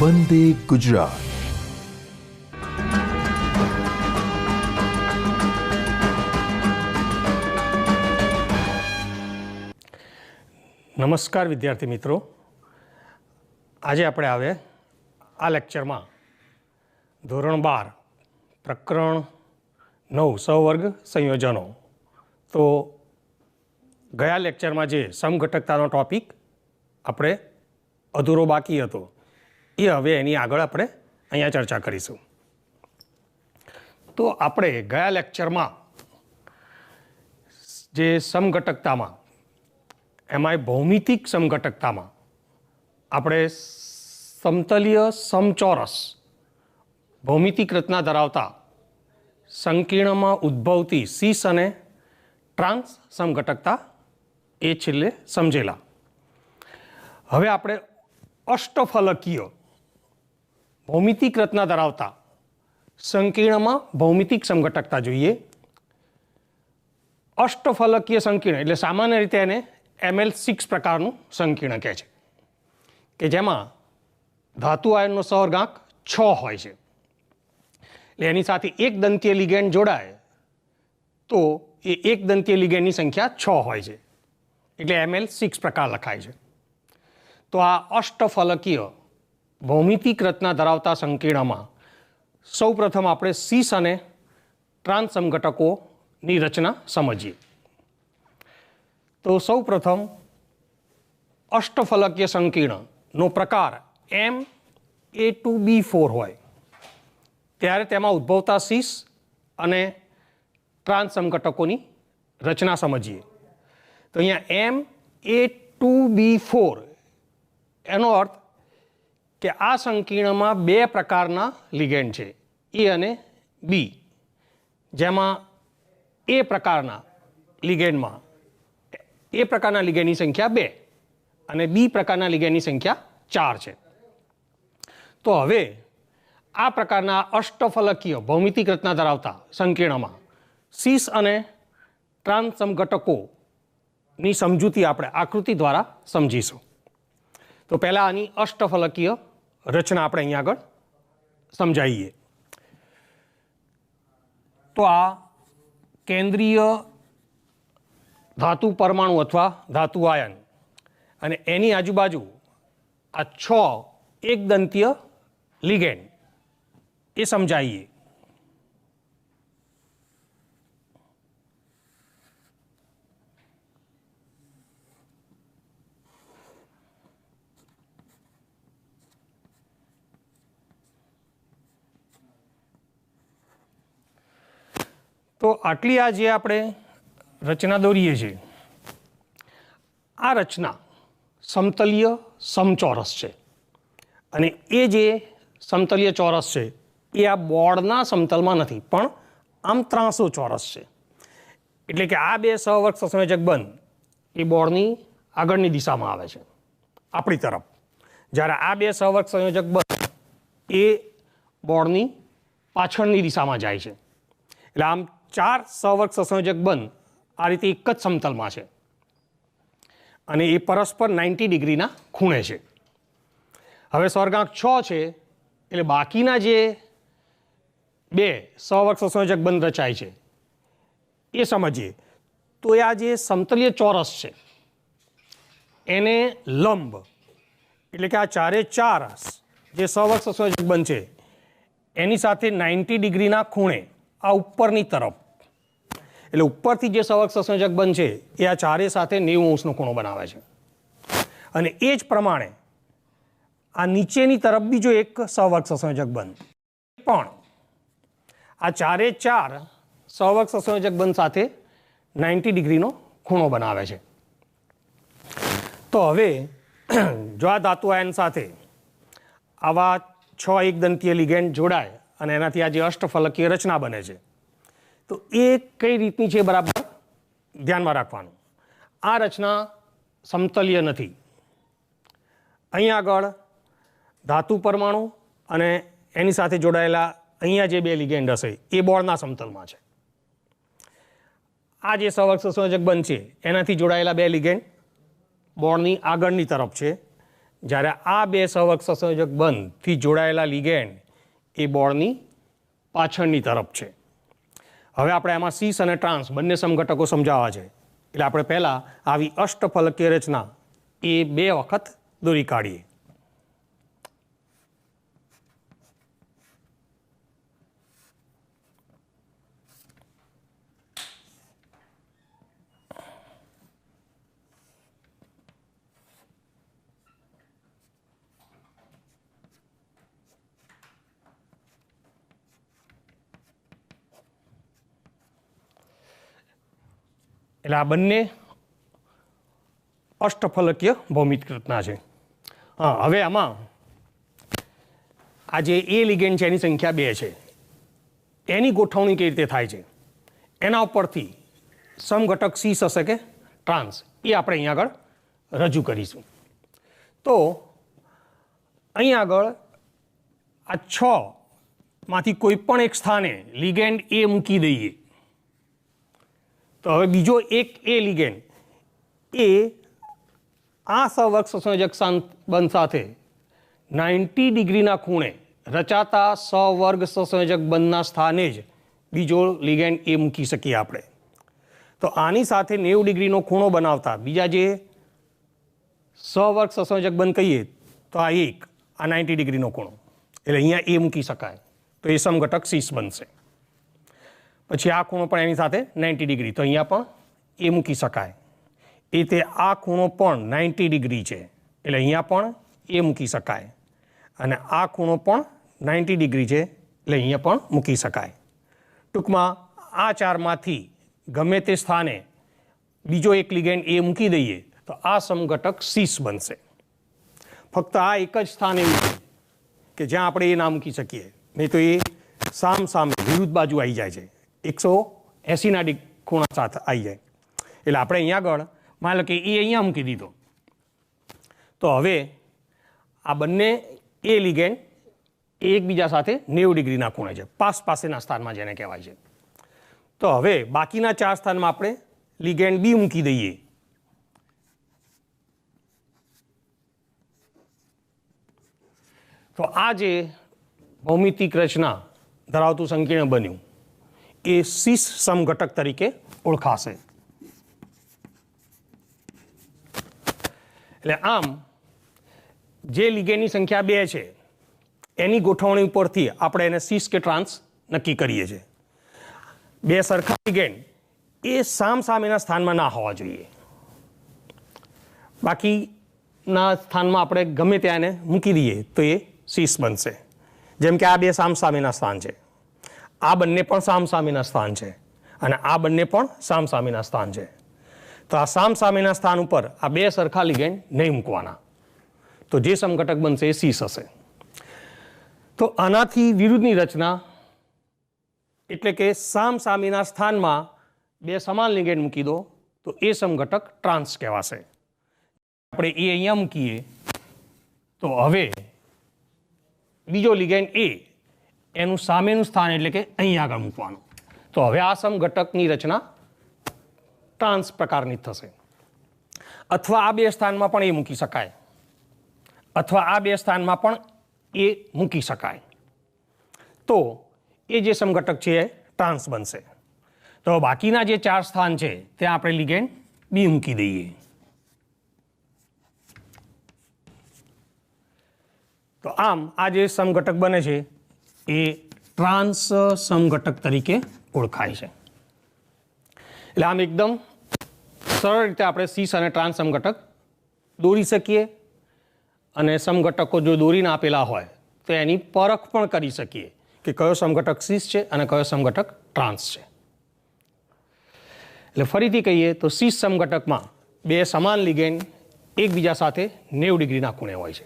વંદે ગુજરાત. નમસ્કાર વિદ્યાર્થી મિત્રો, આજે આપણે આવે આ લેક્ચરમાં ધોરણ 12 પ્રકરણ 9 સહવર્ગ સંયોજનો. તો ગયા લેક્ચરમાં જે સમઘટકતાનો ટોપિક આપણે અધૂરો બાકી હતો એ હવે એની આગળ આપણે અહીંયા ચર્ચા કરીશું. તો આપણે ગયા લેક્ચરમાં જે સમઘટકતામાં એમાંય ભૌમિતિક સમઘટકતામાં આપણે સમતલીય સમચોરસ ભૌમિતિક રચના ધરાવતા સંકીર્ણમાં ઉદ્ભવતી સીસ અને ટ્રાન્સ સમઘટકતા એ છેલ્લે સમજેલા. હવે આપણે અષ્ટફલકીય ભૌમિતિક રચના ધરાવતા સંકીર્ણમાં ભૌમિતિક સમઘટકતા જોઈએ. અષ્ટફલકીય સંકીર્ણ એટલે સામાન્ય રીતે એને ML6 પ્રકારનું સંકીર્ણ કહે છે, કે જેમાં ધાતુ આયનનો સહવર્ગાંક 6 હોય છે. એટલે એની સાથે એક દંતીય લિગેન્ડ જોડાય તો એ એક દંતીય લિગેન્ડની સંખ્યા 6 હોય છે, એટલે ML6 પ્રકાર લખાય છે. તો આ અષ્ટફલકીય ભૌમિતિક રચના ધરાવતા સંકીર્ણમાં સૌ પ્રથમ આપણે સીસ અને ટ્રાન્સ સમઘટકોની રચના સમજીએ. તો સૌ પ્રથમ અષ્ટફલકીય સંકીર્ણનો પ્રકાર Ma2B4 હોય ત્યારે તેમાં ઉદ્ભવતા સીસ અને ટ્રાન્સ સમઘટકોની રચના સમજીએ. તો અહીંયા Ma2B4 એનો અર્થ કે આ સંકીર્ણમાં બે પ્રકારના લિગેન્ડ છે, એ અને બી, જેમાં એ પ્રકારના લિગેન્ડની સંખ્યા 2 અને બી પ્રકારના લિગેન્ડની સંખ્યા 4 છે. તો હવે આ પ્રકારના અષ્ટફલકીય ભૌમિતિક રચના ધરાવતા સંકીર્ણમાં સીસ અને ટ્રાન્સ સમઘટકોની સમજૂતી આપણે આકૃતિ દ્વારા સમજીશું. તો પહેલાં આની અષ્ટફલકીય રચના આપણે અહીંયા આગળ સમજાવીએ. તો આ કેન્દ્રીય ધાતુ પરમાણુ અથવા ધાતુ આયન અને એની આજુબાજુ આ 6 એકદંતીય લિગેન્ડ એ સમજાવીએ. તો આટલી આ જે આપણે રચના દોરીએ છીએ, આ રચના સમતલીય સમચોરસ છે. અને એ જે સમતલીય ચોરસ છે એ આ બોર્ડના સમતલમાં નથી, પણ આમ ત્રાંસો ચોરસ છે. એટલે કે આ બે સહવર્ગ સહસંયોજક બંધ એ બોર્ડની આગળની દિશામાં આવે છે આપણી તરફ, જ્યારે આ બે સહવર્ગ સંયોજક બંધ એ બોર્ડની પાછળની દિશામાં જાય છે. એટલે આમ 4 સહવર્ગ સહસંયોજક બંધ આ રીતે એક જ સમતલમાં છે અને એ પરસ્પર 90 ડિગ્રીના ખૂણે છે. હવે સહવર્ગાંક 6 છે એટલે બાકીના જે બે સહવર્ગ સહસંયોજક બંધ રચાય છે એ સમજીએ. તો આ જે સમતલીય ચોરસ છે એને લંબ એટલે કે આ 4 જે સહવર્ગ સહસંયોજક બંધ છે એની સાથે 90 ડિગ્રીના ખૂણે આ ઉપરની તરફ, એટલે ઉપરથી જે સહવર્ગ સહસંયોજક બંધ છે એ આ 4 સાથે 90 અંશનો ખૂણો બનાવે છે. અને એ જ પ્રમાણે આ નીચેની તરફ બીજો એક સહવર્ગ સહસંયોજક બંધ પણ આ 4 સહવર્ગ સહસંયોજક બંધ સાથે 90 ડિગ્રીનો ખૂણો બનાવે છે. તો હવે જો આ ધાતુ આયન સાથે આવા 6 એકદંતીય લિગેન્ડ જોડાય અને એનાથી આ જે અષ્ટફલકીય રચના બને છે, તો એ કઈ રીતની છે બરાબર ધ્યાનમાં રાખવાનું. આ રચના સમતલીય નથી. અહીંયા આગળ ધાતુ પરમાણુ અને એની સાથે જોડાયેલા અહીંયા જે બે લિગેન્ડ હશે એ બોર્ડના સમતલમાં છે. આ જે સહવર્ગ સહસંયોજક બંધ છે એનાથી જોડાયેલા બે લિગેન્ડ બોર્ડની આગળની તરફ છે, જ્યારે આ બે સહવર્ગ સહસંયોજક બંધથી જોડાયેલા લિગેન્ડ એ બોર્ડની પાછળની તરફ છે. હવે આપણે આમાં સીસ અને ટ્રાન્સ બંને સમઘટકો સમજાવવા છે. એટલે આપણે પહેલાં આવી અષ્ટફલકીય રચના એ 2 વખત દોરી કાઢીએ. એટલે આ બંને અષ્ટફલકીય ભૌમિતિક રચના છે. હવે આમાં આ જે એ લિગેન્ડ છે એની સંખ્યા 2 છે. એની ગોઠવણી કેવી રીતે થાય છે એના ઉપરથી સમઘટક સીસ હશે કે ટ્રાન્સ એ આપણે અહીંયા આગળ રજૂ કરીશું. તો અહીંયા આગળ આ 6 માંથી કોઈ પણ એક સ્થાને લિગેન્ડ એ મૂકી દઈએ તો હવે બીજો એક એ લિગેન્ડ એ આ સહવર્ગ સહસંયોજક બંધ સાથે 90 ડિગ્રીના ખૂણે રચાતા સહવર્ગ સહસંયોજક બંધના સ્થાને જ બીજો લિગેન્ડ એ મૂકી શકીએ આપણે. તો આની સાથે 90 ડિગ્રીનો ખૂણો બનાવતા બીજા જે સહવર્ગ સહસંયોજક બંધ કહીએ તો આ 90 ડિગ્રીનો ખૂણો એટલે અહીંયા એ મૂકી શકાય તો એ સમઘટક સીસ બનશે. પછી આ ખૂણો પણ એની સાથે 90 ડિગ્રી તો અહીંયા પણ એ મૂકી શકાય. એ તે આ ખૂણો પણ 90 ડિગ્રી છે એટલે અહીંયા પણ એ મૂકી શકાય અને આ ખૂણો પણ 90 ડિગ્રી છે એટલે અહીંયા પણ મૂકી શકાય. ટૂંકમાં આ ચારમાંથી ગમે તે સ્થાને બીજો એક લિગેન્ડ એ મૂકી દઈએ તો આ સમઘટક સીસ બનશે. ફક્ત આ એક જ સ્થાન એવું છે કે જ્યાં આપણે એ ના મૂકી શકીએ, નહીં તો એ સામ સામે વિરુદ્ધ બાજુ આવી જાય છે, 180ના ખૂણા સાથે આવી જાય. એટલે આપણે અહીંયા આગળ માની લો કે એ અહીંયા મૂકી દીધો તો હવે આ બંને એ લિગેન્ડ એકબીજા સાથે 90 ડિગ્રીના ખૂણે છે, પાસેના સ્થાનમાં જેને કહેવાય છે. તો હવે બાકીના 4 સ્થાનમાં આપણે લિગેન્ડ બી મૂકી દઈએ તો આ જે ભૌમિતિક રચના ધરાવતું સંકીર્ણ બન્યું એ સીસ સમઘટક તરીકે ઓળખાશે. એટલે આમ જે લિગેન્ડની સંખ્યા 2 છે એની ગોઠવણી ઉપરથી આપણે એને સીસ કે ટ્રાન્સ નક્કી કરીએ છીએ. 2 સરખા લિગેન્ડ એ સામેના સ્થાનમાં ના હોવા જોઈએ. બાકીના સ્થાનમાં આપણે ગમે ત્યાં એને મૂકી દઈએ તો એ સીસ બનશે. જેમ કે આ 2 સામેના સ્થાન છે, આ બંને પણ સામેના સ્થાન છે અને આ બંને પણ સામેના સ્થાન છે. તો આ સામેના સ્થાન ઉપર આ 2 સરખા લિગેન્ડ નહીં મૂકવાના તો જે સમઘટક બનશે એ સીસ હશે. તો આનાથી વિરુદ્ધની રચના એટલે કે સામેના સ્થાનમાં 2 સમાન લિગેન્ડ મૂકી દો તો એ સમઘટક ટ્રાન્સ કહેવાશે. આપણે એ અહીંયા મૂકીએ તો હવે બીજો લિગેન્ડ એ એનું સામેનું સ્થાન એટલે કે અહીં આગળ મૂકવાનું. તો હવે આ સમઘટકની રચના ટ્રાન્સ પ્રકારની થશે. અથવા આ 2 સ્થાનમાં પણ એ મૂકી શકાય અથવા આ 2 સ્થાનમાં પણ એ મૂકી શકાય તો એ જે સમઘટક છે એ ટ્રાન્સ બનશે. તો બાકીના જે 4 સ્થાન છે ત્યાં આપણે લિગેન્ડ બી મૂકી દઈએ. તો આમ આ જે સમઘટક બને છે એ ટ્રાન્સ સમઘટક તરીકે ઓળખાય છે. એટલે આમ એકદમ સરળ રીતે આપણે સીસ અને ટ્રાન્સ સમઘટક દોરી શકીએ અને સમઘટકો જો દોરીને આપેલા હોય તો એની પરખ પણ કરી શકીએ કે કયો સમઘટક સીસ છે અને કયો સમઘટક ટ્રાન્સ છે. એટલે ફરીથી કહીએ તો સીસ સમઘટકમાં 2 સમાન લિગેન્ડ એકબીજા સાથે 90 ડિગ્રીના ખૂણે હોય છે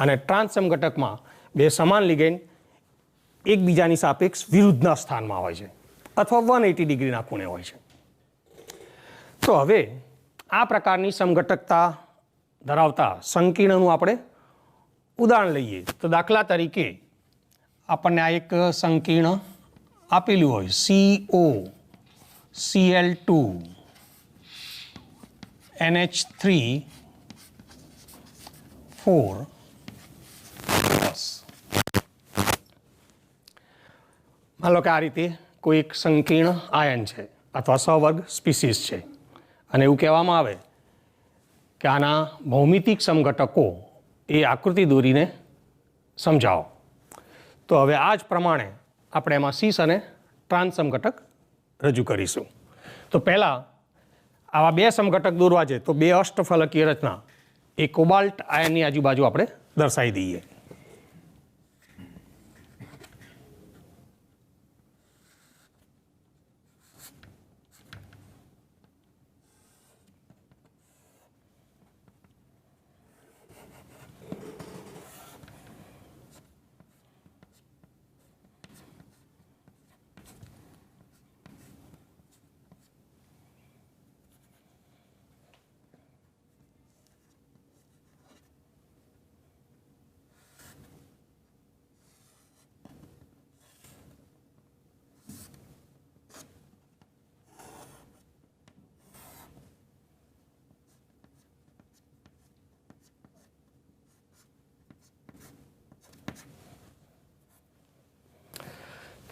અને ટ્રાન્સ સમઘટકમાં 2 સમાન લિગેન્ડ એકબીજાની સાપેક્ષ વિરુદ્ધના સ્થાનમાં હોય છે અથવા 180 ડિગ્રીના ખૂણે હોય છે. તો હવે આ પ્રકારની સમઘટકતા ધરાવતા સંકીર્ણનું આપણે ઉદાહરણ લઈએ તો દાખલા તરીકે આપણને આ એક સંકીર્ણ આપેલું હોય COCl2 NH3 4 પ્લસ માન લો કે આ રીતે કોઈ એક સંકીર્ણ આયન છે અથવા સહવર્ગ સ્પીસીસ છે અને એવું કહેવામાં આવે કે આના ભૌમિતિક સમઘટકો એ આકૃતિ દોરીને સમજાવો. તો હવે આ જ પ્રમાણે આપણે એમાં સીસ અને ટ્રાન્સ સમઘટક રજૂ કરીશું. તો પહેલાં આવા બે સમઘટક દોરવા છે તો બે અષ્ટફલકીય રચના એ કોબાલ્ટ આયનની આજુબાજુ આપણે દર્શાવી દઈએ.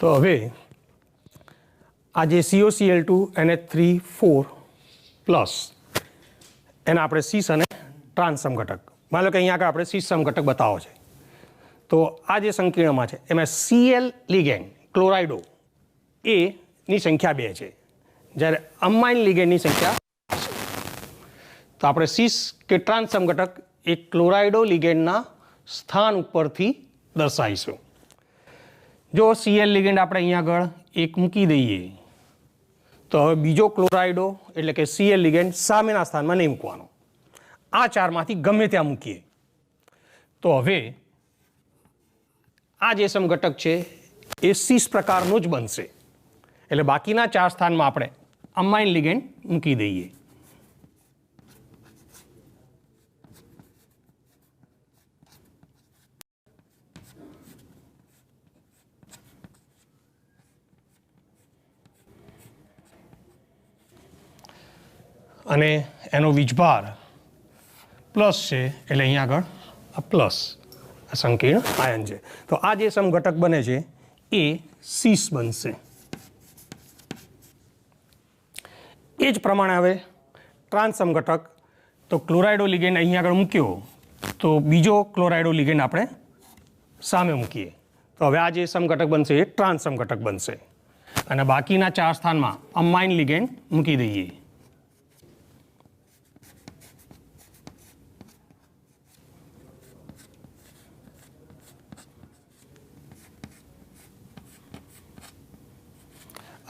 તો હવે આ જે COCl2 NH3 પ્લસ એના આપણે સીસ અને ટ્રાન્સ સમઘટક માન લો કે અહીંયા આગળ આપણે સીસ સમઘટક બતાવો છે. તો આ જે સંકીર્ણમાં છે એમાં Cl લિગેન્ડ ક્લોરાઇડો એ ની સંખ્યા 2 છે જ્યારે અમાઇન લિગેન્ડની સંખ્યા. તો આપણે સીસ કે ટ્રાન્સ સમઘટક એ ક્લોરાઇડો લિગેન્ડના સ્થાન ઉપરથી દર્શાવીશું. જો Cl લિગેન્ડ આપણે અહીંયા આગળ એક મૂકી દઈએ તો હવે બીજો ક્લોરાઇડો એટલે કે Cl લિગેન્ડ સામેના સ્થાનમાં નહીં મૂકવાનો. આ ચારમાંથી ગમે ત્યાં મૂકીએ તો હવે આ જે સમઘટક છે એ સીસ પ્રકારનું જ બનશે. એટલે બાકીના 4 સ્થાનમાં આપણે અમાઇન લિગેન્ડ મૂકી દઈએ. અને એનો વીજભાર પ્લસ છે એટલે અહીંયા આગળ આ પ્લસ આ સંકીર્ણ આયન છે. તો આ જે સમઘટક બને છે એ સીસ બનશે. એ જ પ્રમાણે હવે ટ્રાન્સ સમઘટક તો ક્લોરાઇડો લિગેન્ડ અહીંયા આગળ મૂક્યો તો બીજો ક્લોરાઇડો લિગેન્ડ આપણે સામે મૂકીએ તો હવે આ જે સમઘટક બનશે એ ટ્રાન્સ સમઘટક બનશે અને બાકીના 4 સ્થાનમાં અમાઇન લિગેન્ડ મૂકી દઈએ.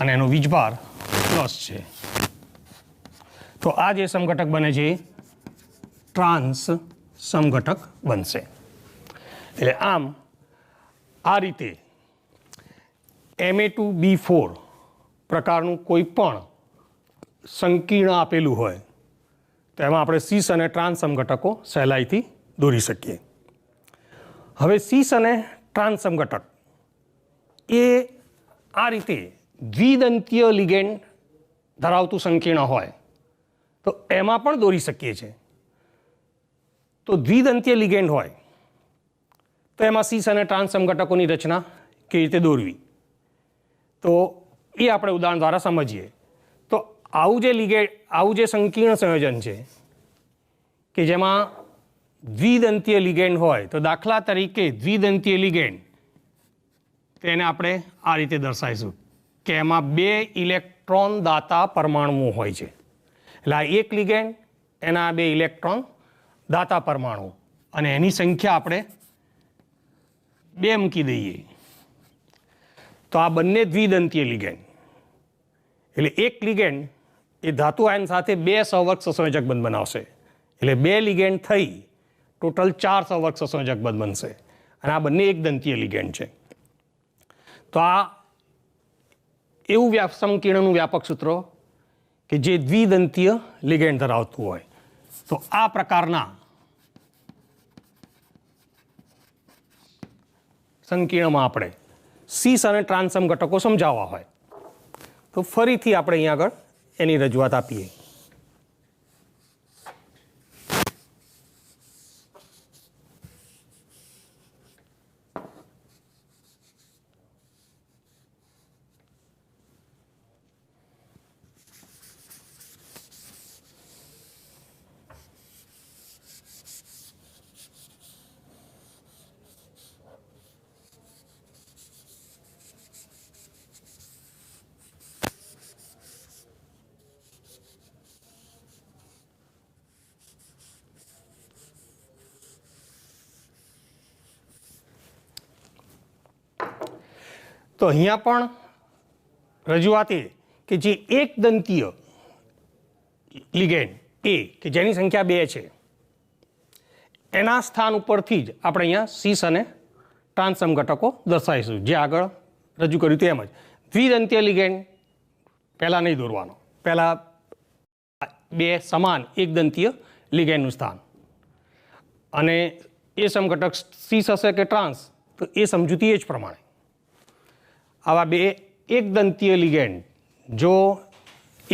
અને એનો વીજભાર પ્લસ છે. તો આ જે સમઘટક બને છે ટ્રાન્સ સમઘટક બનશે. એટલે આમ આ રીતે Ma2B4 પ્રકારનું કોઈ પણ સંકીર્ણ આપેલું હોય તો એમાં આપણે સીસ અને ટ્રાન્સ સમઘટકો સહેલાઈથી દોરી શકીએ. હવે સીસ અને ટ્રાન્સ સમઘટક એ આ રીતે દ્વિદંતીય લિગેન્ડ ધરાવતું સંકીર્ણ હોય તો એમાં પણ દોરી શકીએ છીએ. તો દ્વિદંતીય લિગેન્ડ હોય તો એમાં સીસ અને ટ્રાન્સ સમઘટકોની રચના કેવી રીતે દોરવી તો એ આપણે ઉદાહરણ દ્વારા સમજીએ. તો આવું જે સંકીર્ણ સંયોજન છે કે જેમાં દ્વિદંતીય લિગેન્ડ હોય તો દાખલા તરીકે દ્વિદંતીય લિગેન્ડ તેને આપણે આ રીતે દર્શાવીશું કે એમાં 2 ઇલેક્ટ્રોન દાતા પરમાણુઓ હોય છે. એટલે આ એક લિગેન્ડ એના 2 ઇલેક્ટ્રોન દાતા પરમાણુ અને એની સંખ્યા આપણે 2 મૂકી દઈએ તો આ બંને દ્વિદંતીય લિગેન્ડ. એટલે એક લિગેન્ડ એ ધાતુ આયન સાથે 2 સહવર્ગ સસંયોજક બંધ બનાવશે. એટલે 2 લિગેન્ડ થઈ ટોટલ 4 સહવર્ગ સસંયોજક બંધ બનશે અને આ બંને એક દંતીય લિગેન્ડ છે. તો આ એવું સંકીર્ણનું વ્યાપક સૂત્ર કે જે દ્વિદંતીય લિગેન્ડ ધરાવતું હોય. તો આ પ્રકારના સંકીર્ણમાં આપણે સીસ અને ટ્રાન્સ સમઘટકો સમજાવવા હોય તો ફરીથી આપણે અહીંયા આગળ એની રજૂઆત આપીએ. તો અહીંયા પણ રજૂઆત એ કે જે એક દંતીય લિગેન્ડ એ કે જેની સંખ્યા 2 છે એના સ્થાન ઉપરથી જ આપણે અહીંયા સીસ અને ટ્રાન્સ સમઘટકો દર્શાવીશું, જે આગળ રજૂ કર્યું તેમ જ. દ્વિદંતીય લિગેન્ડ પહેલાં નહીં દોરવાનો, પહેલાં 2 સમાન એક દંતીય લિગેન્ડનું સ્થાન, અને એ સમઘટક સીસ હશે કે ટ્રાન્સ તો એ સમજૂતી એ જ પ્રમાણે. આવા 2 એક દંતીય લિગેન્ડ જો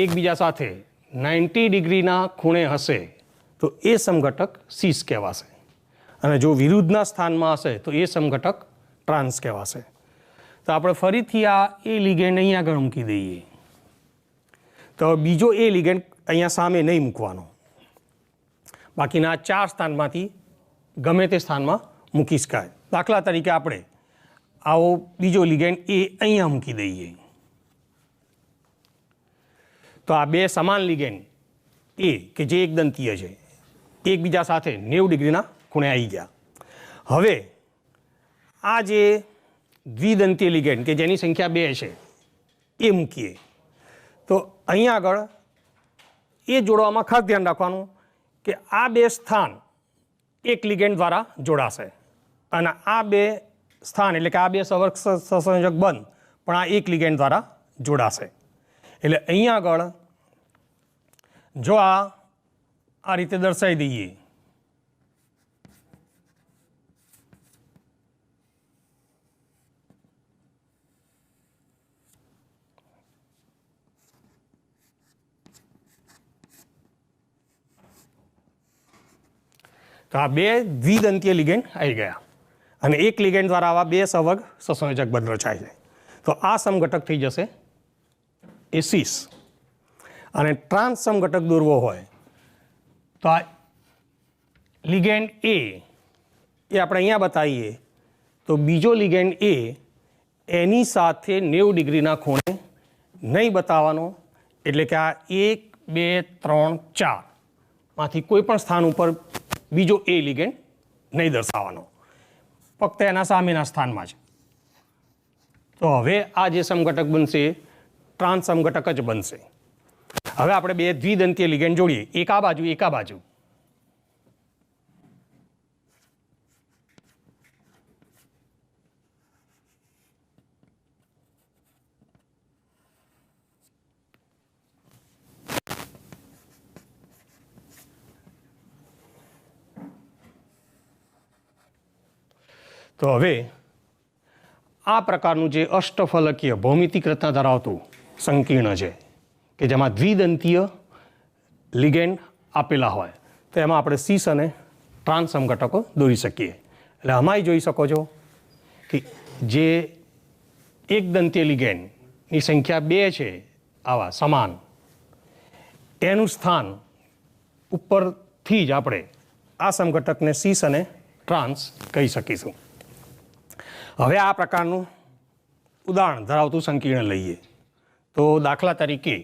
એકબીજા સાથે 90 ડિગ્રીના ખૂણે હશે તો એ સમઘટક સીસ કહેવાશે, અને જો વિરુદ્ધના સ્થાનમાં હશે તો એ સમઘટક ટ્રાન્સ કહેવાશે. તો આપણે ફરીથી આ એ લિગેન્ડ અહીંયા આગળ મૂકી દઈએ. તો બીજો એ લિગેન્ડ અહીંયા સામે નહીં મૂકવાનો, બાકીના 4 સ્થાનમાંથી ગમે તે સ્થાનમાં મૂકી શકાય. દાખલા તરીકે આપણે આવો બીજો લિગેન્ડ એ અહીંયા મૂકી દઈએ. તો આ 2 સમાન લિગેન્ડ એ કે જે એકદંતીય છે એકબીજા સાથે 90 ડિગ્રીના ખૂણે આવી ગયા. હવે આ જે દ્વિદંતીય લિગેન્ડ કે જેની સંખ્યા 2 છે એ મૂકીએ તો અહીંયા આગળ એ જોડવામાં ખાસ ધ્યાન રાખવાનું કે આ 2 સ્થાન એક લિગેન્ડ દ્વારા જોડાશે, અને આ 2 સ્થાન એટલે કે આ 2 સવર્ગ સહસંયોજક બંધ પણ આ એક લિગેન્ડ દ્વારા જોડાશે. એટલે અહીંયા આગળ જો આ રીતે દર્શાવી દઈએ તો આ 2 દ્વિદંતીય લિગેન્ડ આવી ગયા, અને એક લિગેન્ડ દ્વારા આવા 2 સવર્ગ સહસંયોજક બંધ રચાય છે. તો આ સમઘટક થઈ જશે એ સીસ. અને ટ્રાન્સ સમઘટક દોરવો હોય તો આ લિગેન્ડ એ આપણે અહીંયા બતાવીએ તો બીજો લિગેન્ડ એ એની સાથે 90 ડિગ્રીના ખૂણે નહીં બતાવવાનો, એટલે કે આ 1 2 3 4 માંથી કોઈ પણ સ્થાન ઉપર બીજો એ લિગેન્ડ નહીં દર્શાવવાનો, ફક્ત એના સામેના સ્થાનમાં જ. તો હવે આ જે સમઘટક બનશે ટ્રાન્સ સમઘટક જ બનશે. હવે આપણે 2 દ્વિદંતીય લિગેન્ડ જોડીએ, એક આ બાજુ એક આ બાજુ. તો હવે આ પ્રકારનું જે અષ્ટફલકીય ભૌમિતિક રચના ધરાવતું સંકીર્ણ છે કે જેમાં દ્વિદંતીય લિગેન્ડ આપેલા હોય તો એમાં આપણે સીસ અને ટ્રાન્સ સમઘટકો દોરી શકીએ. એટલે આમાંય જોઈ શકો છો કે જે એકદંતીય લિગેન્ડની સંખ્યા 2 છે આવા સમાન, એનું સ્થાન ઉપરથી જ આપણે આ સમઘટકને સીસ અને ટ્રાન્સ કહી શકીશું. હવે આ પ્રકારનું ઉદાહરણ ધરાવતું સંકીર્ણ લઈએ તો દાખલા તરીકે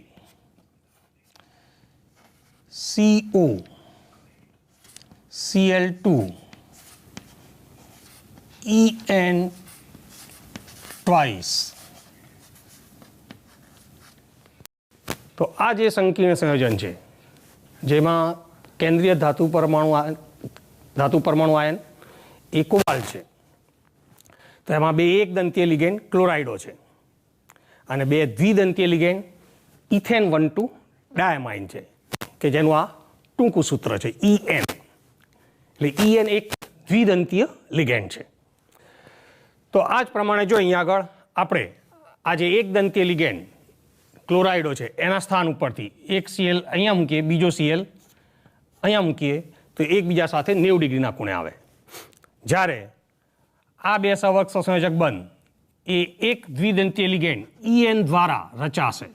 CO Cl2 En twice. તો આ જે સંકીર્ણ સંયોજન છે જેમાં કેન્દ્રીય ધાતુ પરમાણુ આયન એ કોબાલ્ટ છે, તો એમાં 2 એકદંતીય લિગેન્ડ ક્લોરાઇડો છે અને 2 દ્વિદંતીય લિગેન્ડ ઇથેન 1,2 ડાયમાઇન છે કે જેનું આ ટૂંકું સૂત્ર છે EN. એટલે EN એક દ્વિદંતીય લિગેન્ડ છે. તો આ જ પ્રમાણે જો અહીંયા આગળ આપણે આ જે એકદંતીય લિગેન્ડ ક્લોરાઇડો છે એના સ્થાન ઉપરથી એક Cl અહીંયા મૂકીએ, બીજો Cl અહીંયા મૂકીએ તો એકબીજા સાથે 90 ડિગ્રીના ખૂણે આવે. જ્યારે આ 2 સવર્ગ સહસંયોજક બંધ એ એક દ્વિદંતીય લિગેન્ડ EN દ્વારા રચાશે.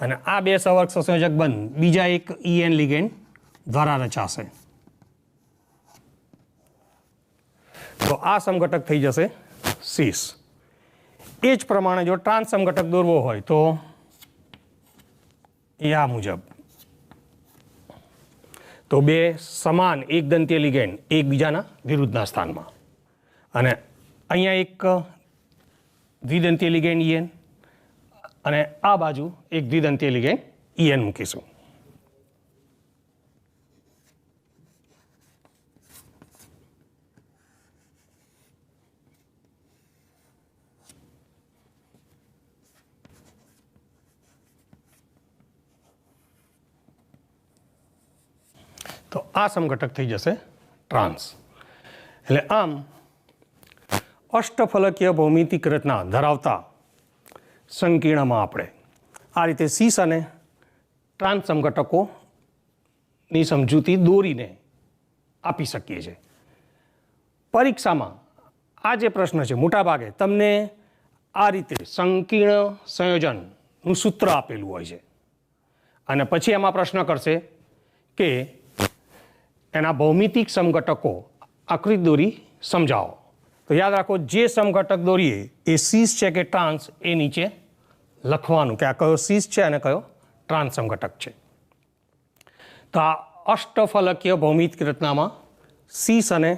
અને આ 2 સવર્ગ સહસંયોજક બંધ બીજા એક EN લિગેન્ડ દ્વારા રચાશે. તો આ સમઘટક થઈ જશે સીસ. એ જ પ્રમાણે જો ટ્રાન્સ સમઘટક દોરવો હોય તો એ આ મુજબ. તો બે સમાન એકદંતીય લિગેન્ડ એકબીજાના વિરુદ્ધના સ્થાનમાં, અને અહીંયા એક દ્વિદંતીય લિગેન્ડ ઈએન અને આ બાજુ એક દ્વિદંતીય લિગેન્ડ ઈએન મૂકીશું. તો આ સમઘટક થઈ જશે ટ્રાન્સ. એટલે આમ અષ્ટફલકીય ભૌમિતિક રચના ધરાવતા સંકીર્ણમાં આપણે આ રીતે સીસ અને ટ્રાન્સ સમઘટકોની સમજૂતી દોરીને આપી શકીએ છીએ. પરીક્ષામાં આ જે પ્રશ્ન છે મોટાભાગે તમને આ રીતે સંકીર્ણ સંયોજનનું સૂત્ર આપેલું હોય છે, અને પછી એમાં પ્રશ્ન કરશે કે એના ભૌમિતિક સમઘટકો આકૃતિ દોરી સમજાવો. તો યાદ રાખો, જે સમઘટક દોરીએ એ સીસ છે કે ટ્રાન્સ એ નીચે લખવાનું કે આ કયો સીસ છે અને કયો ટ્રાન્સ સમઘટક છે. તો આ અષ્ટફલકીય ભૌમિતિક રચનામાં સીસ અને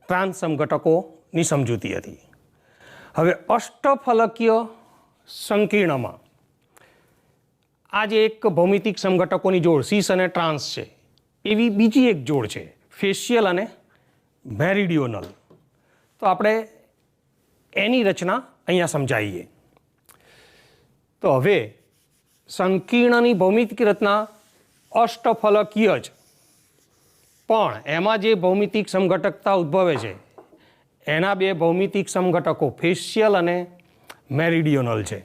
ટ્રાન્સ સમઘટકોની સમજૂતી હતી. હવે અષ્ટફલકીય સંકીર્ણમાં આ જે એક ભૌમિતિક સમઘટકોની જોડ સીસ અને ટ્રાન્સ છે, એવી બીજી એક જોડ છે ફેશિયલ અને મેરિડિયોનલ. તો આપણે એની રચના અહીંયા સમજાવીએ. તો હવે સંકીર્ણની ભૌમિતિક રચના અષ્ટફલકીય જ, પણ એમાં જે ભૌમિતિક સમઘટકતા ઉદ્ભવે છે એના બે ભૌમિતિક સમઘટકો ફેશિયલ અને મેરિડિયોનલ છે.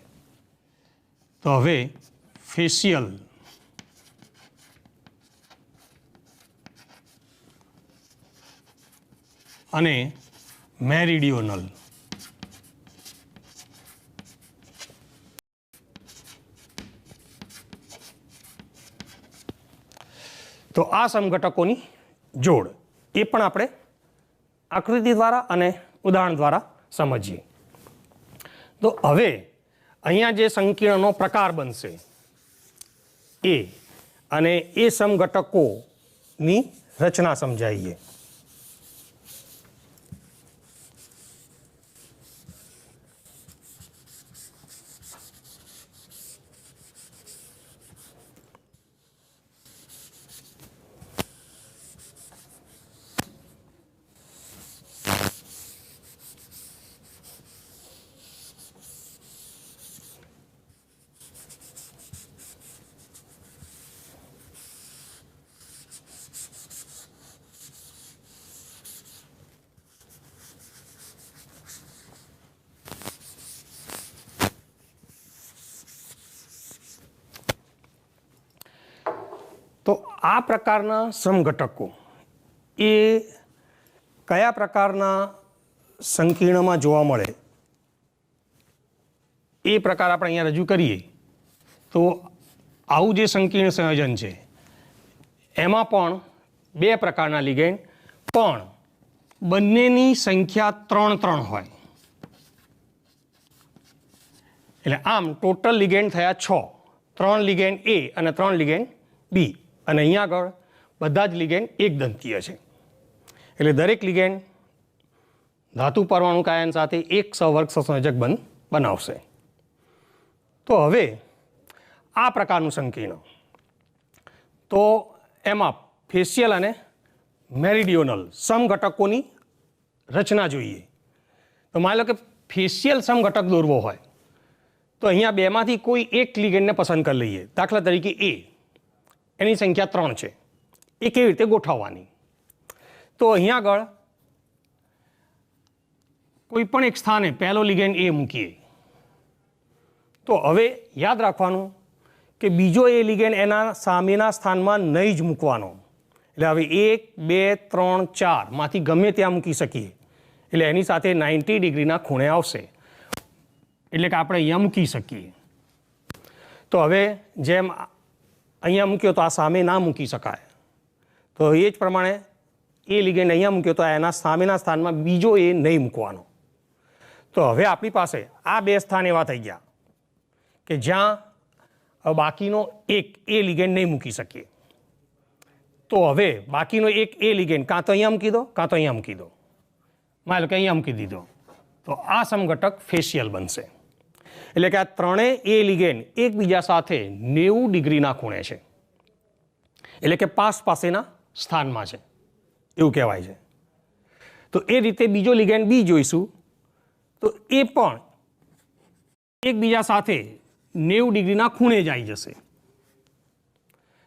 તો હવે ફેશિયલ અને મેરિડિયોનલ તો આ સમઘટકોની જોડ એ પણ આપણે આકૃતિ દ્વારા અને ઉદાહરણ દ્વારા સમજીએ. તો હવે અહીંયા જે સંકીર્ણનો પ્રકાર બનશે એ અને એ સમઘટકોની રચના સમજાવીએ. તો આ પ્રકારના સમઘટકો એ કયા પ્રકારના સંકીર્ણમાં જોવા મળે એ પ્રકાર આપણે અહીંયા રજૂ કરીએ. તો આવું જે સંકીર્ણ સંયોજન છે એમાં પણ બે પ્રકારના લિગેન્ડ, પણ બંનેની સંખ્યા 3 હોય. એટલે આમ ટોટલ લિગેન્ડ થયા 6, 3 લિગેન્ડ એ અને 3 લિગેન્ડ બી, અને અહીંયા આગળ બધા જ લિગેન્ડ એકદંતીય છે. એટલે દરેક લિગેન્ડ ધાતુ પરમાણુ કાયન સાથે એક સહવર્ગ સહસંયોજક બંધ બનાવશે. તો હવે આ પ્રકારનું સંકીર્ણ, તો એમાં ફેશિયલ અને મેરિડિયોનલ સમઘટકોની રચના જોઈએ. તો માની લો કે ફેશિયલ સમઘટક દોરવો હોય તો અહીંયા બેમાંથી કોઈ એક લિગેન્ડને પસંદ કરી લઈએ. દાખલા તરીકે એ, એની સંખ્યા 3 છે, એ કેવી રીતે ગોઠવવાની? તો અહીંયા આગળ કોઈ પણ એક સ્થાને પહેલો લિગેન્ડ એ મૂકીએ. તો હવે યાદ રાખવાનું કે બીજો એ લિગેન્ડ એના સામેના સ્થાનમાં નહીં જ મૂકવાનો. એટલે હવે 1, 2, 3, 4 માંથી ગમે ત્યાં મૂકી શકીએ. એટલે એની સાથે 90 ડિગ્રીના ખૂણે આવશે, એટલે કે આપણે અહીંયા મૂકી શકીએ. તો હવે જેમ અહીંયા મૂક્યો તો આ સામે ના મૂકી શકાય, તો એ જ પ્રમાણે એ લિગેન્ડ અહીંયા મૂક્યો તો એના સામેના સ્થાનમાં બીજો એ નહીં મૂકવાનો. તો હવે આપણી પાસે આ બે સ્થાન એવા થઈ ગયા કે જ્યાં બાકીનો એક એ લિગેન્ડ નહીં મૂકી શકીએ. તો હવે બાકીનો એક એ લિગેન્ડ કાં તો અહીંયા મૂકી દો કાં તો અહીંયા મૂકી દો. માની લો કે અહીંયા મૂકી દીધો તો આ સમઘટક ફેશિયલ બનશે. એટલે કે આ ત્રણેય એ લિગેન્ડ એકબીજા સાથે 90 ડિગ્રીના ખૂણે છે, એટલે કે પાસેના સ્થાનમાં છે એવું કહેવાય છે. તો એ રીતે બીજો લિગેન્ડ બી જોઈશું તો એ પણ એકબીજા સાથે 90 ડિગ્રીના ખૂણે જ આવી જશે.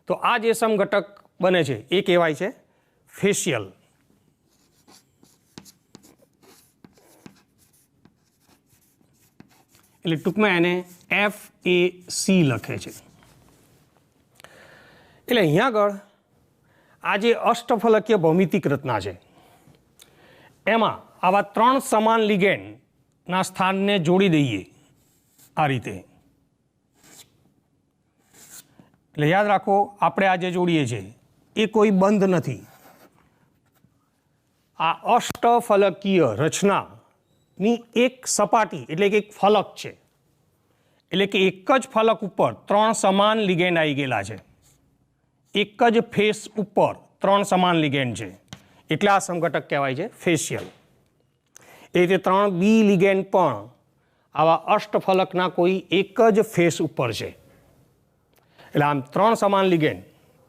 તો આ જે સમઘટક બને છે એ કહેવાય છે ફેશિયલ. એટલે ટૂંકમાં એને FAC લખે છે. એટલે અહીંયા આગળ આ જે અષ્ટફલકીય ભૌમિતિક રચના છે એમાં આવા 3 સમાન લિગેન્ડના સ્થાનને જોડી દઈએ આ રીતે. એટલે યાદ રાખો આપણે આ જે જોડીએ છીએ એ કોઈ બંધ નથી. આ અષ્ટફલકીય રચનાની એક સપાટી એટલે કે એક ફલક છે, એટલે કે એક જ ફલક ઉપર 3 સમાન લિગેન્ડ આવી ગયેલા છે, એક જ ફેસ ઉપર 3 સમાન લિગેન્ડ છે, એટલે આ સમઘટક કહેવાય છે ફેશિયલ. એ રીતે 3 બી લિગેન્ડ પણ આવા અષ્ટફલકના કોઈ એક જ ફેસ ઉપર છે. એટલે આમ 3 સમાન લિગેન્ડ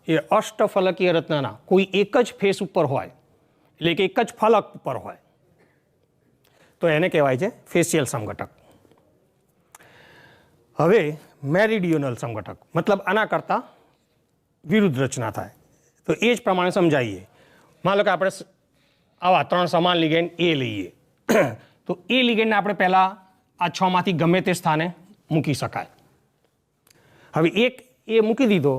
એ અષ્ટફલકીય રચનાના કોઈ એક જ ફેસ ઉપર હોય, એટલે કે એક જ ફલક ઉપર હોય તો એને કહેવાય છે ફેશિયલ સમઘટક. હવે મેરિડિયોનલ સમઘટક મતલબ આના કરતાં વિરુદ્ધ રચના થાય તો એ જ પ્રમાણે સમજાવીએ. માનો કે આપણે આવા 3 સમાન લિગેન્ડ એ લઈએ તો એ લિગેન્ડને આપણે પહેલાં આ 6 માંથી ગમે તે સ્થાને મૂકી શકાય. હવે એક એ મૂકી દીધો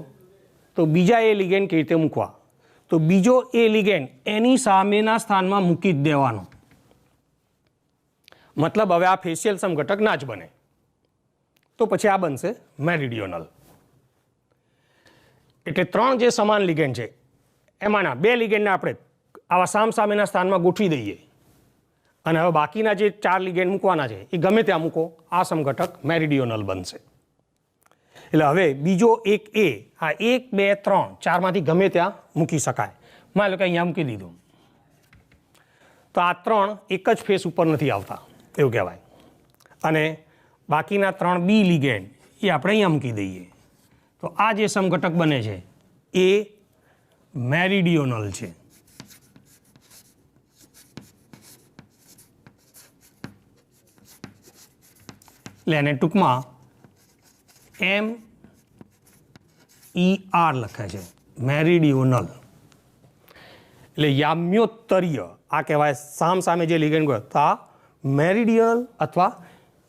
તો બીજા એ લિગેન્ડ કેવી રીતે મૂકવા? તો બીજો એ લિગેન્ડ એની સામેના સ્થાનમાં મૂકી જ દેવાનો. મતલબ હવે આ ફેશિયલ સમઘટક ના જ બને. તો પછી આ બનશે મેરિડિયોનલ. એટલે 3 જે સમાન લિગેન્ડ છે એમાંના 2 લિગેન્ડને આપણે આવા સામસામેના સ્થાનમાં ગોઠવી દઈએ અને હવે બાકીના જે 4 લિગેન્ડ મૂકવાના છે એ ગમે ત્યાં મૂકો, આ સમઘટક મેરિડિયોનલ બનશે. એટલે હવે બીજો એક એ આ 1 2 3 4માંથી ગમે ત્યાં મૂકી શકાય. માની લો કે અહીંયા મૂકી દીધું તો આ 3 એક જ ફેસ ઉપર નથી આવતા એવું કહેવાય, અને બાકીના 3 બી લિગેન્ડ એ આપણે અહીંયા મૂકી દઈએ તો આ જે સમઘટક બને છે એ મેરિડિયોનલ છે. એટલે એને ટૂંકમાં MER લખે છે મેરિડિયોનલ. એટલે યામ્યોત્તરીય આ કહેવાય સામે જે લિગેન્ડ હોય તો આ મેરિડિયનલ અથવા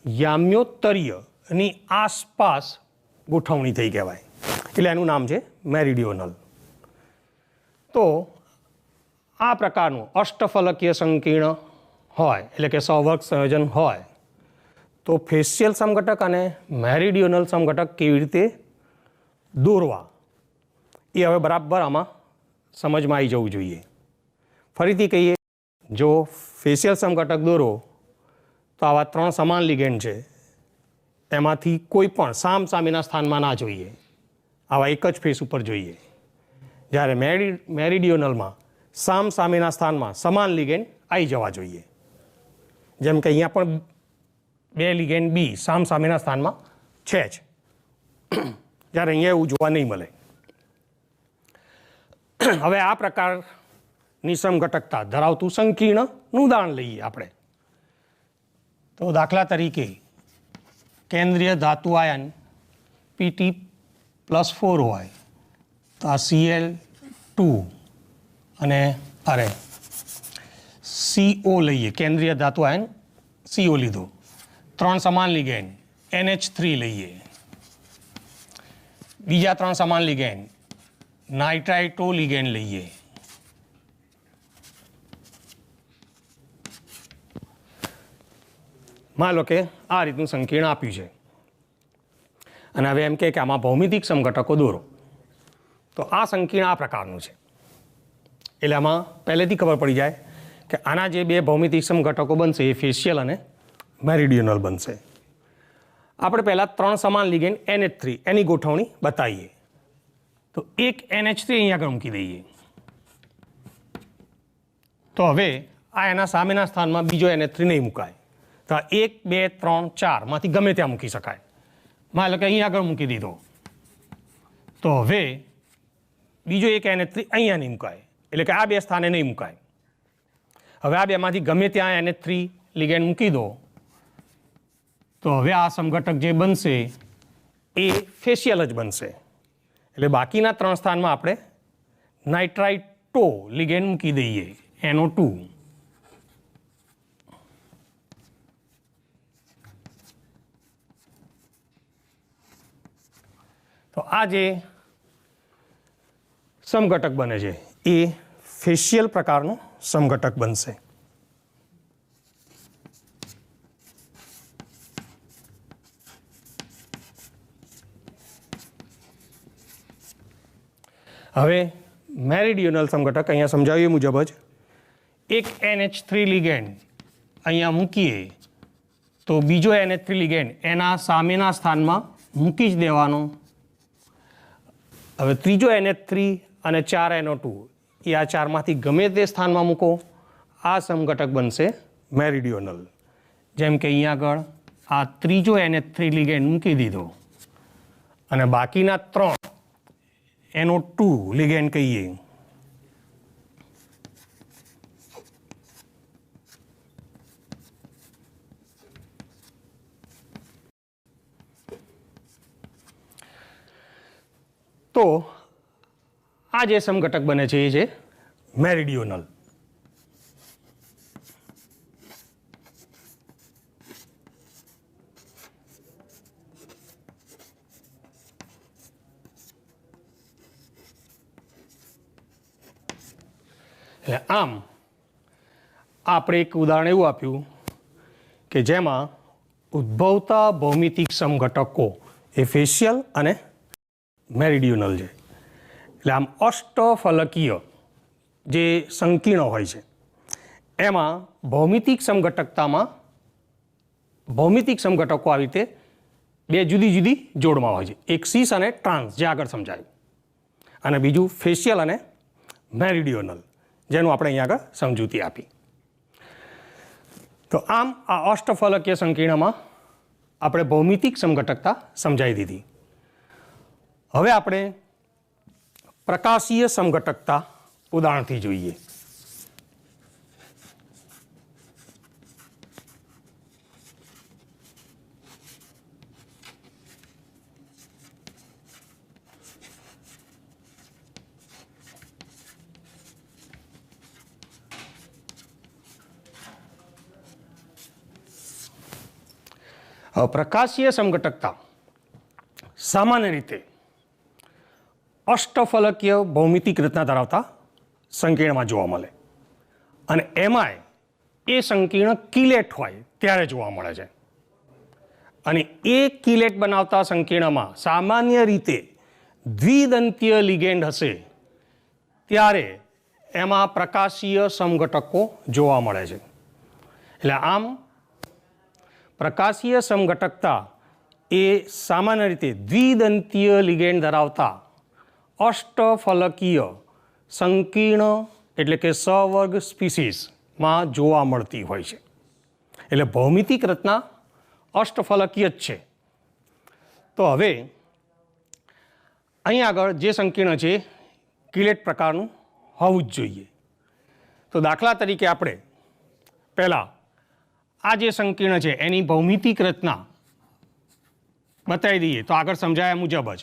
યામ્યોત્તરીયની આસપાસ ગોઠવણી થઈ કહેવાય, એટલે એનું નામ છે મેરિડિયોનલ. તો આ પ્રકારનું અષ્ટફલકીય સંકીર્ણ હોય એટલે કે સહવર્ગ સંયોજન હોય તો ફેશિયલ સમઘટક અને મેરિડિયોનલ સમઘટક કેવી રીતે દોરવા એ હવે બરાબર આમાં સમજમાં આવી જવું જોઈએ. ફરીથી કહીએ, જો ફેશિયલ સમઘટક દોરો તો આવા 3 સમાન લિગેન્ડ છે એમાંથી કોઈ પણ સામસામેના સ્થાનમાં ના જોઈએ, આવા એક જ ફેસ ઉપર જોઈએ. જ્યારે મેરિડિયોનલમાં સામસામેના સ્થાનમાં સમાન લિગેન્ડ આવી જવા જોઈએ. જેમ કે અહીંયા પણ 2 લિગેન્ડ બી સામસામેના સ્થાનમાં છે જ, જ્યારે અહીંયા એવું જોવા નહીં મળે. હવે આ પ્રકારની સમઘટકતા ધરાવતું સંકીર્ણનું ઉદાહરણ લઈએ આપણે. તો દાખલા તરીકે કેન્દ્રીય ધાતુ આયન Pt+4 હોય તો આ Cl2 અને CO લઈએ, કેન્દ્રીય ધાતુ આયન CO લીધો. 3 સમાન લિગેન્ડ NH3 લઈએ, બીજા 3 સમાન લિગેન્ડ નાઇટ્રાઇટો લિગેન્ડ લઈએ. માનો કે આ રીતનું સંકીર્ણ આપ્યું છે અને હવે એમ કે આમાં ભૌમિતિક સમઘટકો દોરો તો આ સંકીર્ણ આ પ્રકારનું છે. એટલે આમાં પહેલેથી ખબર પડી જાય કે આના જે 2 ભૌમિતિક સમઘટકો બનશે એ ફેશિયલ અને મેરિડિયોનલ બનશે. આપણે પહેલાં 3 સમાન લિગેન્ડ NH3 એની ગોઠવણી બતાવીએ. તો એક NH3 અહીંયા આગળ મૂકી દઈએ, તો હવે આ એના સામેના સ્થાનમાં બીજો NH3 નહીં મુકાય. તો 1 2 3 4 માંથી ગમે ત્યાં મૂકી શકાય. માનો કે અહીંયા આગળ મૂકી દીધો તો હવે બીજો એક NH3 અહીંયા નહીં મુકાય, એટલે કે આ બે સ્થાને નહીં મુકાય. હવે આ બેમાંથી ગમે ત્યાં NH3 લિગેન્ડ મૂકી દો તો હવે આ સમઘટક જે બનશે એ ફેશિયલ જ બનશે. એટલે બાકીના 3 સ્થાનમાં આપણે નાઇટ્રાઇટો લિગેન્ડ મૂકી દઈએ, NO2. તો આ જે સમઘટક બને છે એ ફેશિયલ પ્રકારનો સમઘટક બનશે. હવે મેરિડિયનલ સમઘટક અહીંયા સમજાવ્યું મુજબ જ એક NH3 લિગેન્ડ અહીંયા મૂકીએ તો બીજો NH3 લિગેન્ડ એના સામેના સ્થાનમાં મૂકી જ દેવાનો. હવે ત્રીજો NH3 અને 4 NO2 એ આ ચારમાંથી ગમે તે સ્થાનમાં મૂકો, આ સમઘટક બનશે મેરિડિયોનલ. જેમ કે અહીંયા આગળ આ ત્રીજો NH3 લિગેન્ડ મૂકી દીધો અને બાકીના 3 NO2 લિગેન્ડ કહીએ. તો આ જે સમઘટક બને છે એ છે મેરિડિયોનલ. એટલે આમ આપણે એક ઉદાહરણ એવું આપ્યું કે જેમાં ઉદ્ભવતા ભૌમિતિક સમઘટકો એ ફેશિયલ અને મેરિડિયોનલ છે. એટલે આમ અષ્ટફલકીય જે સંકીર્ણ હોય છે એમાં ભૌમિતિક સમઘટકતામાં ભૌમિતિક સમઘટકો આવી રીતે બે જુદી જુદી જોડમાં હોય છે. એક સિસ અને ટ્રાન્સ જે આગળ સમજાયું, અને બીજું ફેશિયલ અને મેરિડિયોનલ જેનું આપણે અહીંયા આગળ સમજૂતી આપી. તો આમ આ અષ્ટફલકીય સંકીર્ણમાં આપણે ભૌમિતિક સમઘટકતા સમજાવી દીધી. હવે આપણે પ્રકાશીય સમઘટકતા ઉદાહરણથી જોઈએ. પ્રકાશીય સમઘટકતા સામાન્ય રીતે અષ્ટફલકીય ભૌમિતિક રચના ધરાવતા સંકીર્ણમાં જોવા મળે, અને એમાંય એ સંકીર્ણ કિલેટ હોય ત્યારે જોવા મળે છે. અને એ કિલેટ બનાવતા સંકીર્ણમાં સામાન્ય રીતે દ્વિદંતીય લિગેન્ડ હશે ત્યારે એમાં પ્રકાશીય સમઘટકો જોવા મળે છે. એટલે આમ પ્રકાશીય સમઘટકતા એ સામાન્ય રીતે દ્વિદંતીય લિગેન્ડ ધરાવતા અષ્ટફલકીય સંકીર્ણ એટલે કે સવર્ગ સ્પીસીસમાં જોવા મળતી હોય છે. એટલે ભૌમિતિક રચના અષ્ટફલકીય જ છે. તો હવે અહીં આગળ જે સંકીર્ણ છે કિલેટ પ્રકારનું હોવું જ જોઈએ. તો દાખલા તરીકે આપણે પહેલાં આ જે સંકીર્ણ છે એની ભૌમિતિક રચના બતાવી દઈએ તો આગળ સમજાયા મુજબ જ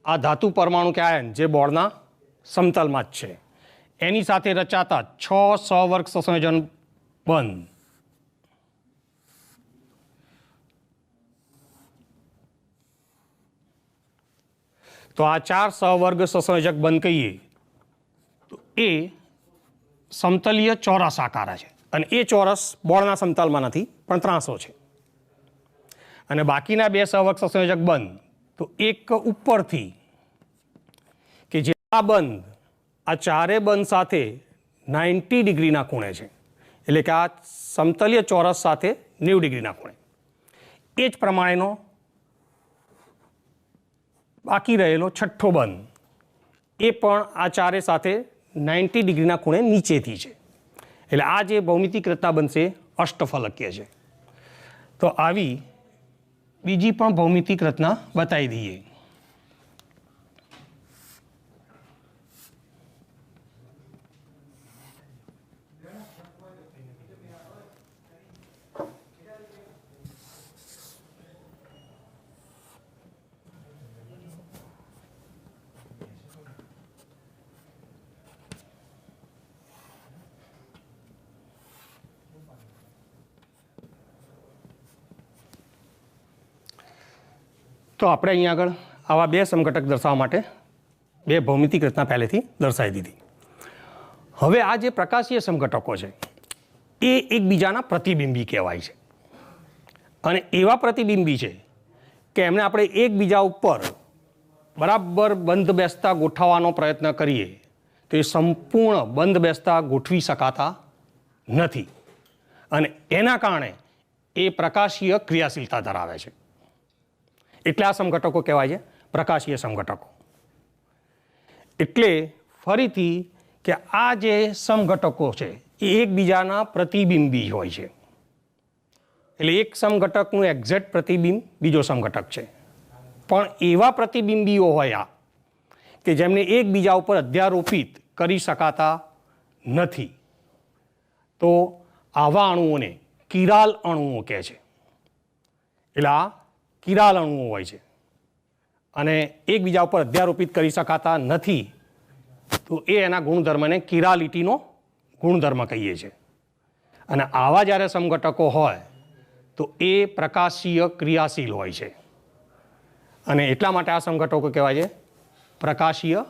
આ ધાતુ પરમાણુ કે આયન જે બોર્ડના સમતલમાં જ છે એની સાથે રચાતા 6 સહવર્ગ સંયોજન બંધ. તો આ 4 સહવર્ગ સંયોજક બંધ કહીએ તો એ સમતલીય ચોરસ આકાર છે, અને એ ચોરસ બોર્ડના સમતલમાં નથી પણ ત્રાંસો છે. અને બાકીના 2 સહવર્ગ સંયોજક બંધ તો એક ઉપરથી કે જે આ બંધ આ ચારે બંધ સાથે 90 ડિગ્રીના ખૂણે છે, એટલે કે આ સમતલીય ચોરસ સાથે 90 ડિગ્રીના ખૂણે. એ જ પ્રમાણેનો બાકી રહેલો છઠ્ઠો બંધ એ પણ આ ચારે સાથે 90 ડિગ્રીના ખૂણે નીચેથી છે. એટલે આ જે ભૌમિતિક રચના બનશે અષ્ટફલકીય છે. તો આવી બીજી પણ ભૌમિતિક રચના બતાવી દઈએ. તો આપણે અહીંયા આગળ આવા બે સમઘટક દર્શાવવા માટે બે ભૌમિતિક રચના પહેલેથી દર્શાવી દીધી. હવે આ જે પ્રકાશીય સમઘટકો છે એ એકબીજાના પ્રતિબિંબી કહેવાય છે. અને એવા પ્રતિબિંબી છે કે એમને આપણે એકબીજા ઉપર બરાબર બંધ બેસતા ગોઠવવાનો પ્રયત્ન કરીએ તો એ સંપૂર્ણ બંધ બેસતા ગોઠવી શકાતા નથી. અને એના કારણે એ પ્રકાશીય ક્રિયાશીલતા ધરાવે છે. એટલે આ સમઘટકો કહેવાય છે પ્રકાશીય સમઘટકો. એટલે ફરીથી કે આ જે સમઘટકો છે એ એકબીજાના પ્રતિબિંબી હોય છે. એટલે એક સમઘટકનું એક્ઝેક્ટ પ્રતિબિંબ બીજો સમઘટક છે. પણ એવા પ્રતિબિંબીઓ હોય આ કે જેમને એકબીજા ઉપર અધ્યારોપિત કરી શકાતા નથી. તો આવા અણુઓને કિરાલ અણુઓ કહે છે. એટલે આ કિરાલ અણુઓ હોય છે અને એકબીજા ઉપર અધ્યારોપિત કરી શકાતા નથી. તો એ એના ગુણધર્મને કિરાલિટીનો ગુણધર્મ કહીએ છીએ. અને આવા જ્યારે સમઘટકો હોય તો એ પ્રકાશીય ક્રિયાશીલ હોય છે. અને એટલા માટે આ સમઘટકો કહેવાય છે પ્રકાશીય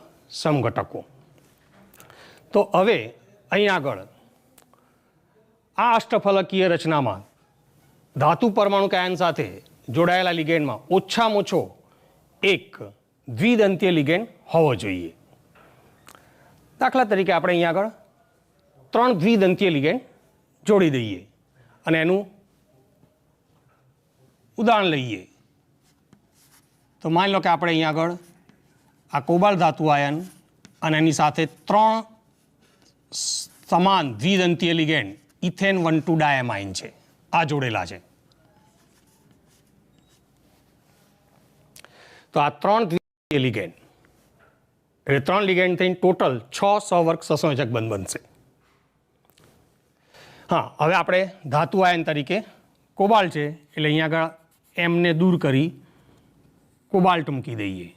સમઘટકો. તો હવે અહીં આગળ આ અષ્ટફલકીય રચનામાં ધાતુ પરમાણુ કાયન સાથે જોડાયેલા લિગેન્ડમાં ઓછામાં ઓછો એક દ્વિદંતીય લિગેન્ડ હોવો જોઈએ. દાખલા તરીકે આપણે અહીંયા આગળ 3 દ્વિદંતીય લિગેન્ડ જોડી દઈએ અને એનું ઉદાહરણ લઈએ. તો માની લો કે આપણે અહીંયા આગળ આ કોબાલ્ટ ધાતુ આયન અને એની સાથે 3 સમાન દ્વિદંતીય લિગેન્ડ ઇથેન 1,2 ડાયમાઇન છે, આ જોડેલા છે. તો આ 3 દ્વિદંતીય લિગેન્ડ એટલે 3 લિગેન્ડ થઈને ટોટલ 6 સહવર્ગ સસંયોજક બંધ બનશે. હા, હવે આપણે ધાતુ આયન તરીકે કોબાલ્ટ છે એટલે અહીંયા આગળ એમને દૂર કરી કોબાલ્ટ મૂકી દઈએ.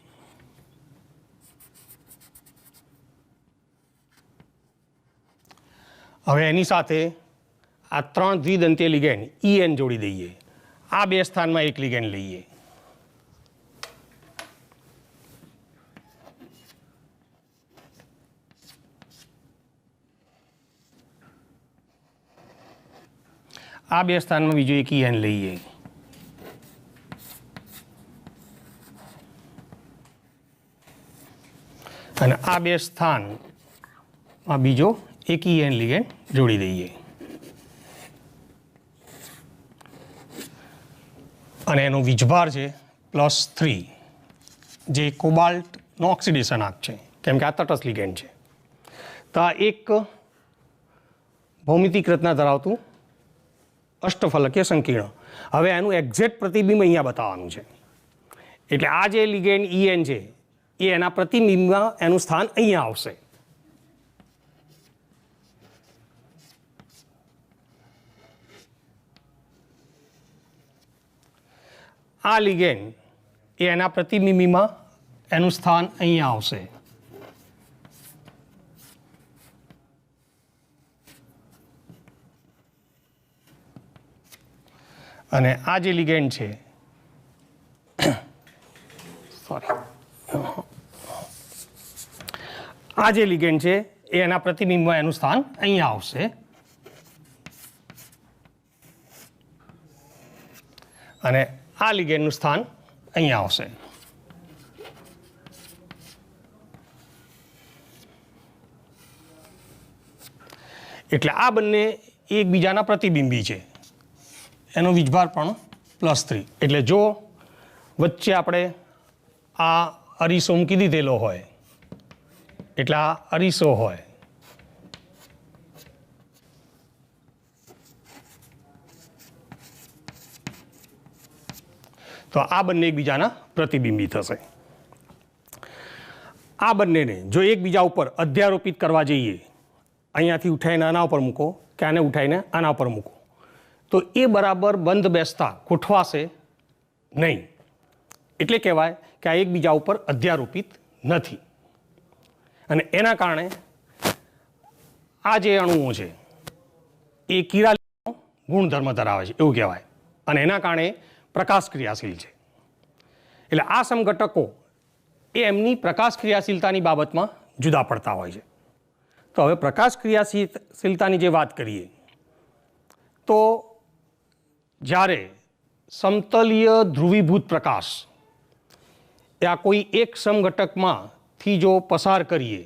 હવે એની સાથે આ 3 દ્વિદંતીય લિગેન્ડ EN જોડી દઈએ. આ બે સ્થાનમાં એક લિગેન્ડ લઈએ. આ બે સ્થાનમાં બીજો એક EN લઈએ. અને આ બે સ્થાનમાં બીજો એક EN લિગેન્ડ જોડી દઈએ. અને એનો વીજભાર છે +3, જે કોબાલ્ટનો ઓક્સિડેશન આંક છે કેમ કે આ તટસ્થ લિગેન્ડ છે. તો આ એક ભૌમિતિક રચના ધરાવતું અષ્ટફલકીય સંકીર્ણ. હવે એનું એક્ઝેક્ટ પ્રતિબિંબ અહીંયા બતાવવાનું છે. એટલે આ જે લિગેન્ડ EN છે એ એના પ્રતિબિંબમાં એનું સ્થાન અહીંયા આવશે. આ લિગેન્ડ એ એના પ્રતિબિંબમાં એનું સ્થાન અહીંયા આવશે. અને આ જે લિગેન્ડ છે આ જે લિગેન્ડ છે એ એના પ્રતિબિંબમાં એનું સ્થાન અહીંયા આવશે. અને આ લિગેન્ડનું સ્થાન અહીંયા આવશે. એટલે આ બંને એકબીજાના પ્રતિબિંબી છે. એનો વીજભાર પણ +3. એટલે જો વચ્ચે આપણે આ અરીસો મૂકી દીધેલો હોય એટલે આ અરીસો હોય તો આ બંને એકબીજાના પ્રતિબિંબી થશે. આ બંનેને જો એકબીજા ઉપર અધ્યારોપિત કરવા જઈએ, અહીંયાથી ઉઠાઈને આના ઉપર મૂકો કે આને ઉઠાઈને આના ઉપર મૂકો, તો એ બરાબર બંધ બેસતા ગોઠવાશે નહીં. એટલે કહેવાય કે આ એકબીજા ઉપર અધ્યારોપિત નથી. અને એના કારણે આ જે અણુઓ છે એ કિરાલિનો ગુણધર્મ ધરાવે છે એવું કહેવાય, અને એના કારણે પ્રકાશ ક્રિયાશીલ છે. એટલે આ સમઘટકો એ એમની પ્રકાશ ક્રિયાશીલતાની બાબતમાં જુદા પડતા હોય છે. તો હવે પ્રકાશ ક્રિયાશીલતાની જે વાત કરીએ, તો જ્યારે સમતલીય ધ્રુવીભૂત પ્રકાશ એ આ કોઈ એક સમઘટકમાંથી જો પસાર કરીએ,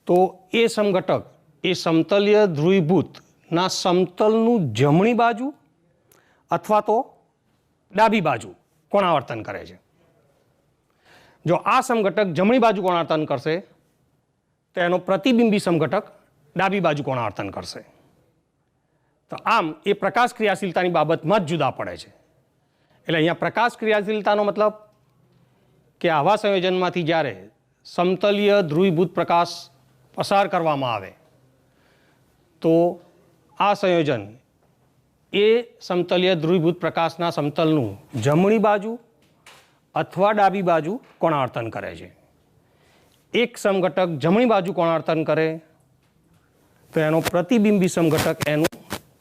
તો એ સમઘટક એ સમતલીય ધ્રુવીભૂતના સમતલનું જમણી બાજુ અથવા તો ડાબી બાજુ કોણાવર્તન કરે છે. જો આ સમઘટક જમણી બાજુ કોણાવર્તન કરશે તો એનો પ્રતિબિંબી સમઘટક ડાબી બાજુ કોણાવર્તન કરશે. તો આમ એ પ્રકાશ ક્રિયાશીલતાની બાબતમાં જ જુદા પડે છે. એટલે અહીંયા પ્રકાશ ક્રિયાશીલતાનો મતલબ કે આવા સંયોજનમાંથી જ્યારે સમતલીય ધ્રુવીભૂત પ્રકાશ પસાર કરવામાં આવે તો આ સંયોજન એ સમતલીય ધ્રુવીભૂત પ્રકાશના સમતલનું જમણી બાજુ અથવા ડાબી બાજુ કોણાવર્તન કરે છે. એક સમઘટક જમણી બાજુ કોણાવર્તન કરે તો એનો પ્રતિબિંબી સમઘટક એનું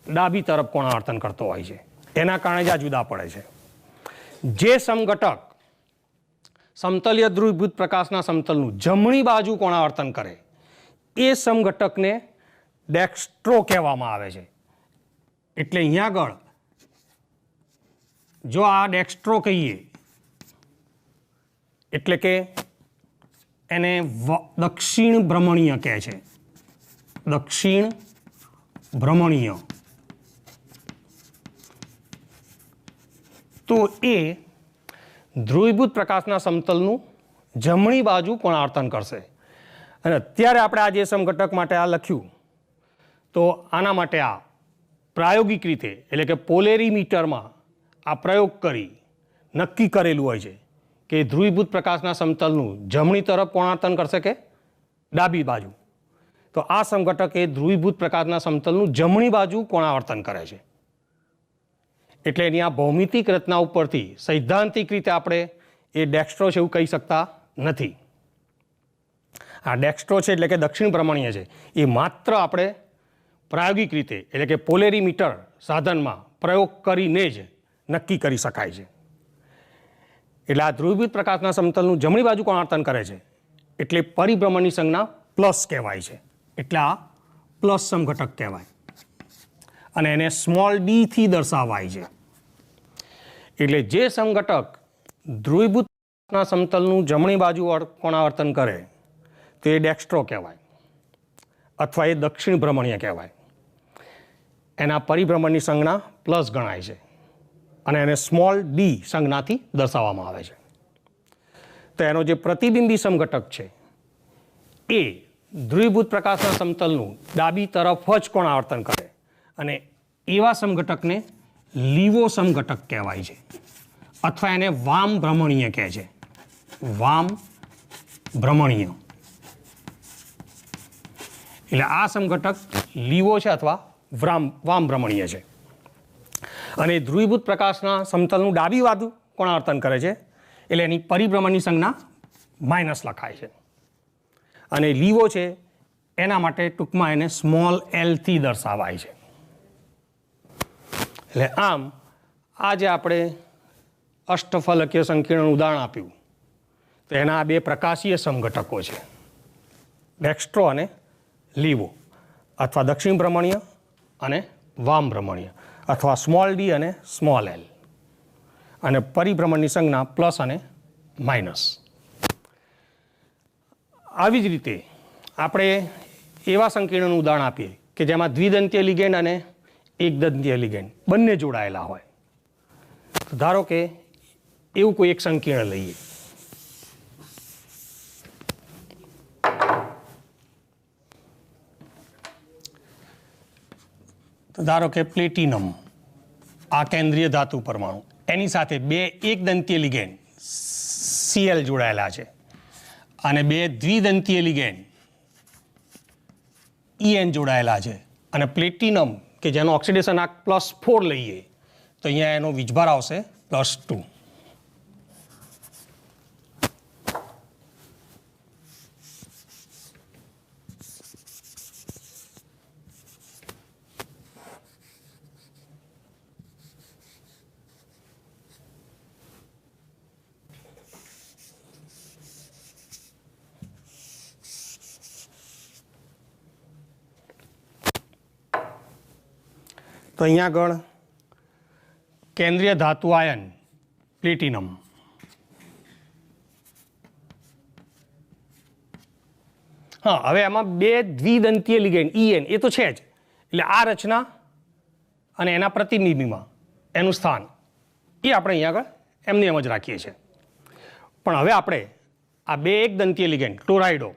ડાબી તરફ કોણાવર્તન કરતો હોય છે. એના કારણે જ આ જુદા પડે છે. જે સમઘટક સમતલીય ધ્રુવીભૂત પ્રકાશના સમતલનું જમણી બાજુ કોણાવર્તન કરે એ સમઘટકને ડેક્સ્ટ્રો કહેવામાં આવે છે. એટલે અહીંયા આગળ જો આ ડેક્સ્ટ્રો કહીએ એટલે કે એને દક્ષિણ ભ્રમણીય કહે છે. દક્ષિણ ભ્રમણીય. તો એ ધ્રુવીભૂત પ્રકાશના સમતલનું જમણી બાજુ કોણાવર્તન કરશે. અને અત્યારે આપણે આ જે સમઘટક માટે આ લખ્યું, તો આના માટે આ પ્રાયોગિક રીતે એટલે કે પોલેરીમીટરમાં આ પ્રયોગ કરી નક્કી કરેલું હોય છે કે ધ્રુવીભૂત પ્રકાશના સમતલનું જમણી તરફ કોણાવર્તન કરશે કે ડાબી બાજુ. તો આ સમઘટક એ ધ્રુવીભૂત પ્રકાશના સમતલનું જમણી બાજુ કોણાવર્તન કરે છે. એટલે એની આ ભૌમિતિક રચના ઉપરથી સૈદ્ધાંતિક રીતે આપણે એ ડેક્સ્ટ્રો છે એવું કહી શકતા નથી. આ ડેક્સ્ટ્રો છે એટલે કે દક્ષિણ ભ્રમણીય છે એ માત્ર આપણે પ્રાયોગિક રીતે એટલે કે પોલેરીમીટર સાધનમાં પ્રયોગ કરીને જ નક્કી કરી શકાય છે. એટલે આ ધ્રુવીભૂત પ્રકાશના સમતલનું જમણી બાજુ કોણાવર્તન કરે છે એટલે પરિભ્રમણની સંજ્ઞા પ્લસ કહેવાય છે. એટલે આ પ્લસ સમઘટક કહેવાય અને એને સ્મોલ ડી થી દર્શાવાય છે. એટલે જે સમઘટક ધ્રુવીભૂતના સમતલનું જમણી બાજુ કોણાવર્તન કરે તે ડેક્સ્ટ્રો કહેવાય અથવા એ દક્ષિણ ભ્રમણીય કહેવાય. એના પરિભ્રમણની સંજ્ઞા પ્લસ ગણાય છે અને એને સ્મોલ ડી સંજ્ઞાથી દર્શાવવામાં આવે છે. તો એનો જે પ્રતિબિંબી સમઘટક છે એ ધ્રુવીભૂત પ્રકાશના સમતલનું ડાબી તરફ જ કોણાવર્તન કરે અને એવા સમઘટકને લીવો સમઘટક કહેવાય છે અથવા એને વામ ભ્રમણીય કહે છે. વામ ભ્રમણીય. એટલે આ સમઘટક લીવો છે અથવા વામ ભ્રમણીય છે. અને ધ્રુવીભૂત પ્રકાશના સમતલનું ડાબી બાજુ કોણાવર્તન કરે છે એટલે એની પરિભ્રમણની સંજ્ઞા માઇનસ લખાય છે. અને લીવો છે એના માટે ટૂંકમાં એને સ્મોલ એલ થી દર્શાવાય છે. એટલે આમ આ જે આપણે અષ્ટફલકીય સંકીર્ણનું ઉદાહરણ આપ્યું તો એના આ બે પ્રકાશીય સમઘટકો છે ડેક્સ્ટ્રો અને લીવો અથવા દક્ષિણ ભ્રમણીય અને વામ ભ્રમણીય અથવા સ્મોલ ડી અને સ્મોલ એલ અને પરિભ્રમણની સંજ્ઞા પ્લસ અને માઇનસ. આવી જ રીતે આપણે એવા સંકીર્ણનું ઉદાહરણ આપીએ કે જેમાં દ્વિદંતીય લિગેન્ડ અને એકદંતીય લિગેન્ડ બંને જોડાયેલા હોય. તો ધારો કે એવું કોઈ એક સંકીર્ણ લઈએ. તો ધારો કે પ્લેટિનમ આ કેન્દ્રીય ધાતુ પરમાણુ એની સાથે બે એકદંતીય લિગેન્ડ Cl જોડાયેલા છે અને બે દ્વિદંતીય લિગેન્ડ En જોડાયેલા છે અને પ્લેટિનમ કે જેનો ઓક્સિડેશન આંક +4 લઈએ તો અહીંયા એનો વીજભાર આવશે +2. તો અહીંયા આગળ કેન્દ્રીય ધાતુ આયન પ્લેટિનમ, હા હવે આમાં બે દ્વિદંતીય લિગેન્ડ En એ તો છે જ, એટલે આ રચના અને એના પ્રતિબિંબીમાં એનું સ્થાન એ આપણે અહીંયા આગળ એમને એમ જ રાખીએ છીએ. પણ હવે આપણે આ બે એકદંતીય લિગેન્ડ ક્લોરાઇડો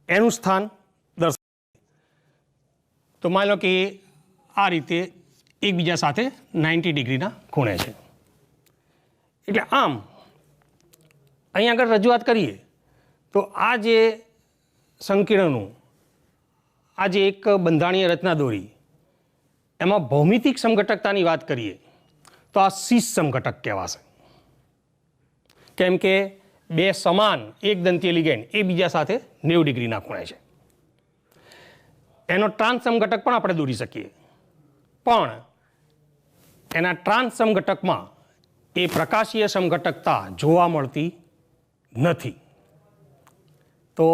એનું સ્થાન દર્શાવીએ. તો માની લો કે આ રીતે એકબીજા સાથે 90 ડિગ્રીના ખૂણે છે. એટલે આમ અહીં આગળ રજૂઆત કરીએ તો આ જે સંકીર્ણનું આ જે એક બંધારણીય રચના દોરી એમાં ભૌમિતિક સમઘટકતાની વાત કરીએ તો આ સીસ સમઘટક કહેવાશે. કેમ કે બે સમાન એકદંતીય લિગેન્ડ એકબીજા સાથે 90 ડિગ્રીના ખૂણે છે. એનો ટ્રાન્સ સમઘટક પણ આપણે દોરી શકીએ, પણ એના ટ્રાન્સ સમઘટકમાં એ પ્રકાશીય સમઘટકતા જોવા મળતી નથી. તો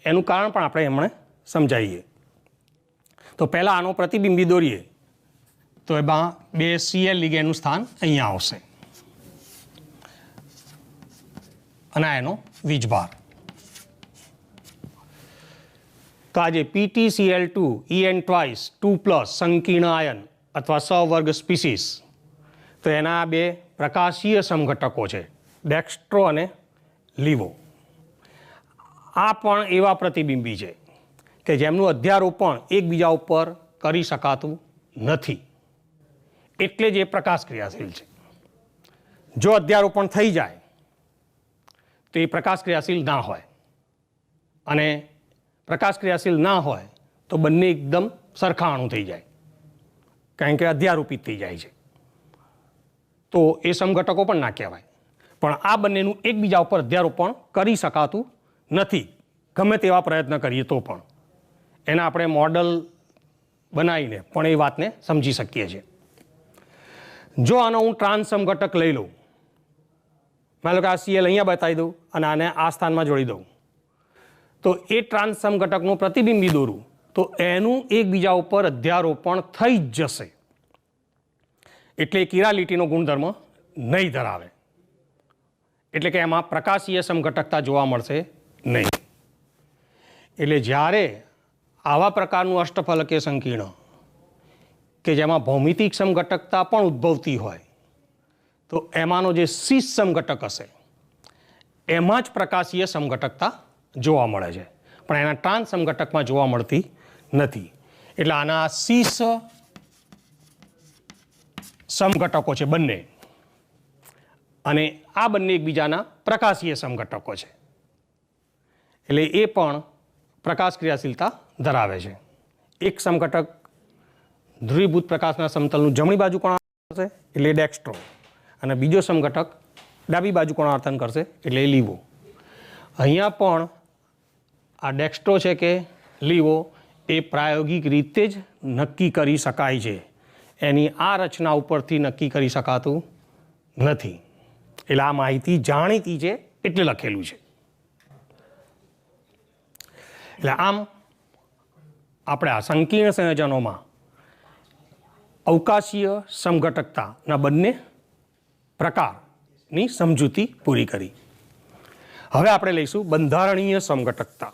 એનું કારણ પણ આપણે એમણે સમજાવીએ. તો પહેલાં આનો પ્રતિબિંબી દોરીએ તો એમાં બે Cl લિગેન્ડનું સ્થાન અહીંયા આવશે અને એનો વીજભાર. તો આજે PtCl2 En ટ્વાઇસ 2+ સંકીર્ણ આયન અથવા સવર્ગ સ્પીસીસ, તો એના બે પ્રકાશીય સમઘટકો છે ડેક્સ્ટ્રો અને લીવો. આ પણ એવા પ્રતિબિંબી છે કે જેમનું અધ્યારોપણ એકબીજા ઉપર કરી શકાતું નથી, એટલે જ એ પ્રકાશ ક્રિયાશીલ છે. જો અધ્યારોપણ થઈ જાય તો એ પ્રકાશ ક્રિયાશીલ ના હોય, અને પ્રકાશ ક્રિયાશીલ ના હોય તો બંને એકદમ સરખા અણુ થઈ જાય, કારણ કે અધ્યારોપિત થઈ જાય છે. તો એ સમઘટકો પણ ના કહેવાય. પણ આ બંનેનું એકબીજા ઉપર અધ્યારોપણ કરી શકાતું નથી, ગમે તેવા પ્રયત્ન કરીએ તો પણ. એના આપણે મોડલ બનાવીને પણ એ વાતને સમજી શકીએ છીએ. જો આનો હું ટ્રાન્સ સમઘટક લઈ લઉં, માની લો કે આ Cl અહીંયા બતાવી દઉં અને આને આ સ્થાનમાં જોડી દઉં, તો એ ટ્રાન્સ સમઘટકનું પ્રતિબિંબી દોરું તો એનું એકબીજા ઉપર અધ્યારોપણ થઈ જ જશે, એટલે કિરાલિટીનો ગુણધર્મ નહીં ધરાવે, એટલે કે એમાં પ્રકાશીય સમઘટકતા જોવા મળશે નહીં. એટલે જ્યારે આવા પ્રકારનું અષ્ટફલકીય સંકીર્ણ કે જેમાં ભૌમિતિક સમઘટકતા પણ ઉદ્ભવતી હોય, તો એમાંનો જે સીસ સમઘટક હશે એમાં જ પ્રકાશીય સમઘટકતા જોવા મળે છે, પણ એના ટ્રાન્સ સમઘટકમાં જોવા મળતી નથી. એટલે આના સીસ સમઘટકો છે બંને, અને આ બંને એકબીજાના પ્રકાશીય સમઘટકો છે, એટલે એ પણ પ્રકાશ ક્રિયાશીલતા ધરાવે છે. એક સમઘટક ધ્રુવીભૂત પ્રકાશના સમતલનું જમણી બાજુ કોણાર્થન કરશે એટલે ડેક્સ્ટ્રો, અને બીજો સમઘટક ડાબી બાજુ કોણાર્થન કરશે એટલે લીવો. અહીંયા પણ આ ડેક્સ્ટ્રો છે કે લીવો એ પ્રાયોગિક રીતે જ નક્કી કરી શકાય છે, એની આ રચના ઉપરથી નક્કી કરી શકાતું નથી. એટલે આ માહિતી જાણીતી છે એટલે લખેલું છે. એટલે આમ આપણે આ સંકીર્ણ સંયોજનોમાં અવકાશીય સમઘટકતાના બંને પ્રકારની સમજૂતી પૂરી કરી. હવે આપણે લઈશું બંધારણીય સમઘટકતા.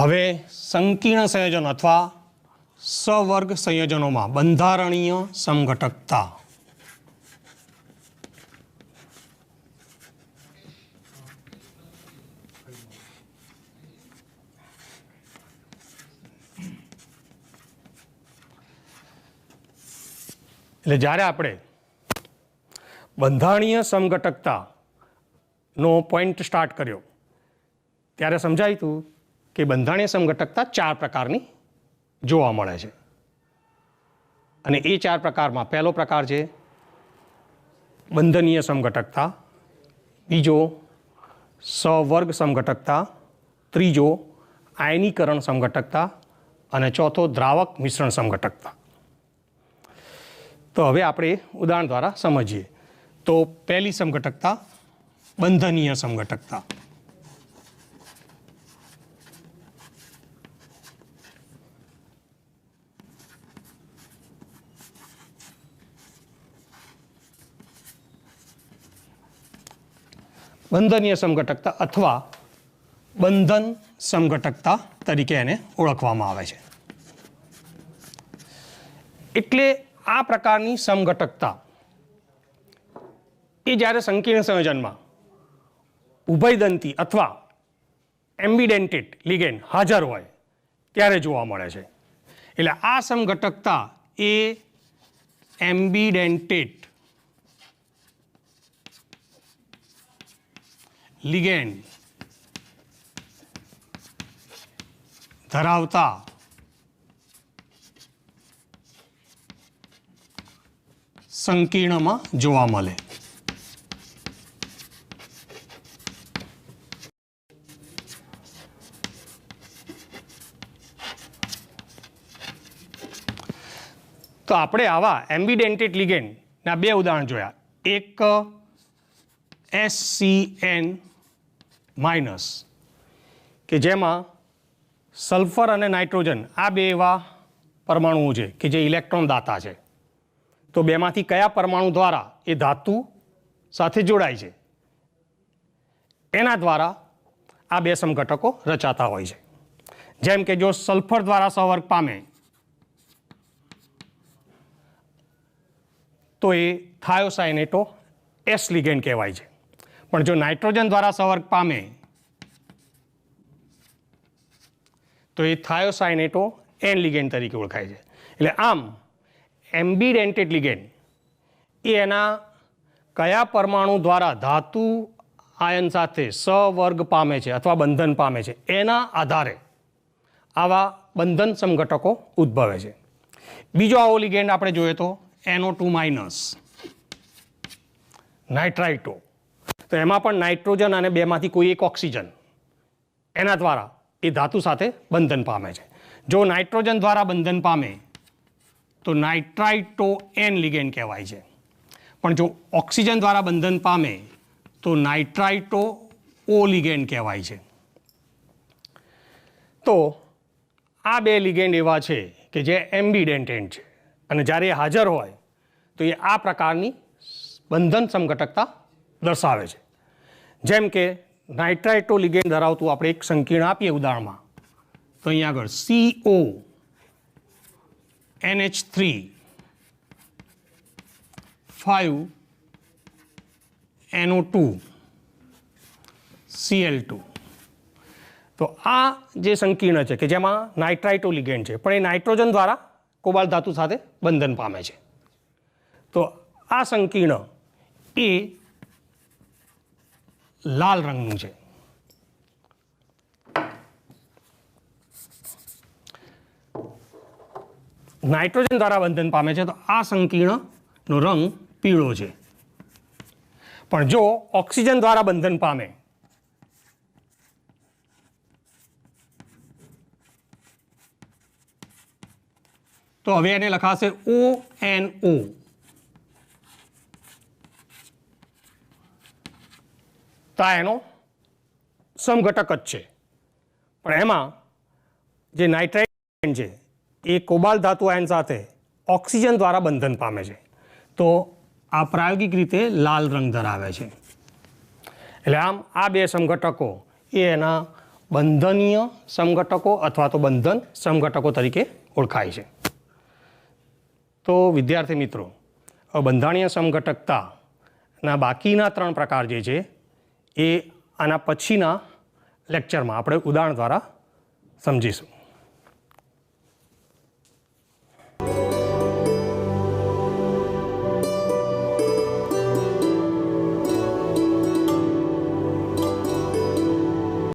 હવે સંકીર્ણ સંયોજનો અથવા સવર્ગ સંયોજનોમાં બંધારણીય સમઘટકતા. એટલે જ્યારે આપણે બંધારણીય સમઘટકતાનો પોઈન્ટ સ્ટાર્ટ કર્યો ત્યારે સમજાયું હતું કે બંધારણીય સમઘટકતા 4 પ્રકારની જોવા મળે છે અને એ 4 પ્રકારમાં પહેલો પ્રકાર છે બંધનીય સમઘટકતા, બીજો સહવર્ગ સમઘટકતા, ત્રીજો આયનીકરણ સમઘટકતા અને ચોથો દ્રાવક મિશ્રણ સમઘટકતા. તો હવે આપણે ઉદાહરણ દ્વારા સમજીએ. તો પહેલી સમઘટકતા બંધનીય સમઘટકતા. બંધનીય સમઘટકતા અથવા બંધન સમઘટકતા તરીકે એને ઓળખવામાં આવે છે. એટલે આ પ્રકારની સમઘટકતા એ જ્યારે સંકીર્ણ સંયોજનમાં ઉભયદંતી અથવા એમ્બિડેન્ટેડ લિગેન્ડ હાજર હોય ત્યારે જોવા મળે છે. એટલે આ સમઘટકતા એ એમ્બિડેન્ટેડ લિગેન્ડ ધરાવતા સંકીર્ણમાં જોવા મળે. તો આપણે આવા એમ્બિડેન્ટેડ લિગેન્ડના 2 ઉદાહરણ જોયા. એક SCN- કે જેમાં સલ્ફર અને નાઇટ્રોજન આ 2 એવા પરમાણુઓ છે કે જે ઇલેક્ટ્રોન દાતા છે. તો બેમાંથી કયા પરમાણુ દ્વારા એ ધાતુ સાથે જોડાય છે એના દ્વારા આ 2 સમઘટકો રચાતા હોય છે. જેમ કે જો સલ્ફર દ્વારા સહવર્ગ પામે તો એ થાયોસાયનેટો S લિગેન્ડ કહેવાય છે. પણ જો નાઇટ્રોજન દ્વારા સહવર્ગ પામે તો એ થાયોસાયનેટો N લિગેન્ડ તરીકે ઓળખાય છે. એટલે આમ એમ્બિડેન્ટેડ લિગેન્ડ એ એના કયા પરમાણુ દ્વારા ધાતુ આયન સાથે સહવર્ગ પામે છે અથવા બંધન પામે છે એના આધારે આવા બંધન સમઘટકો ઉદ્ભવે છે. બીજો આવો લિગેન્ડ આપણે જોઈએ તો NO2- નાઇટ્રાઇટો. તો એમાં પણ નાઇટ્રોજન અને બેમાંથી કોઈ એક ઓક્સિજન એના દ્વારા એ ધાતુ સાથે બંધન પામે છે. જો નાઇટ્રોજન દ્વારા બંધન પામે તો નાઇટ્રાઇટો N લિગેન્ડ કહેવાય છે. પણ જો ઓક્સિજન દ્વારા બંધન પામે તો નાઇટ્રાઇટો O લિગેન્ડ કહેવાય છે. તો આ 2 લિગેન્ડ એવા છે કે જે એમ્બિડેન્ટેડ છે અને જ્યારે એ હાજર હોય તો એ આ પ્રકારની બંધન સમઘટકતા દર્શાવે છે. જેમ કે નાઇટ્રાઇટો લિગેન્ડ ધરાવતું આપણે એક સંકીર્ણ આપીએ ઉદાહરણમાં તો અહીંયા આગળ CONH3 5NO2 Cl2. તો આ જે સંકીર્ણ છે કે જેમાં નાઇટ્રાઇટો લિગેન્ડ છે પણ એ નાઇટ્રોજન દ્વારા કોબાલ્ટ ધાતુ સાથે બંધન પામે છે. તો આ સંકીર્ણ એ લાલ રંગનું છે. નાઇટ્રોજન દ્વારા બંધન પામે છે તો આ સંકીર્ણનો રંગ પીળો છે. પણ જો ઓક્સિજન દ્વારા બંધન પામે તો હવે એને લખાશે ONO. તો આ એનો સમઘટક જ છે. પણ એમાં જે નાઇટ્રાઇટ છે એ કોબાલ્ટ ધાતુ આયન સાથે ઓક્સિજન દ્વારા બંધન પામે છે. તો આ પ્રાયોગિક રીતે લાલ રંગ ધરાવે છે. એટલે આમ આ 2 સમઘટકો એ એના બંધનીય સમઘટકો અથવા તો બંધન સમઘટકો તરીકે ઓળખાય છે. તો વિદ્યાર્થી મિત્રો, બંધારણીય સમઘટકતાના બાકીના 3 પ્રકાર જે છે એ આના પછીના લેક્ચરમાં આપણે ઉદાહરણ દ્વારા સમજીશું.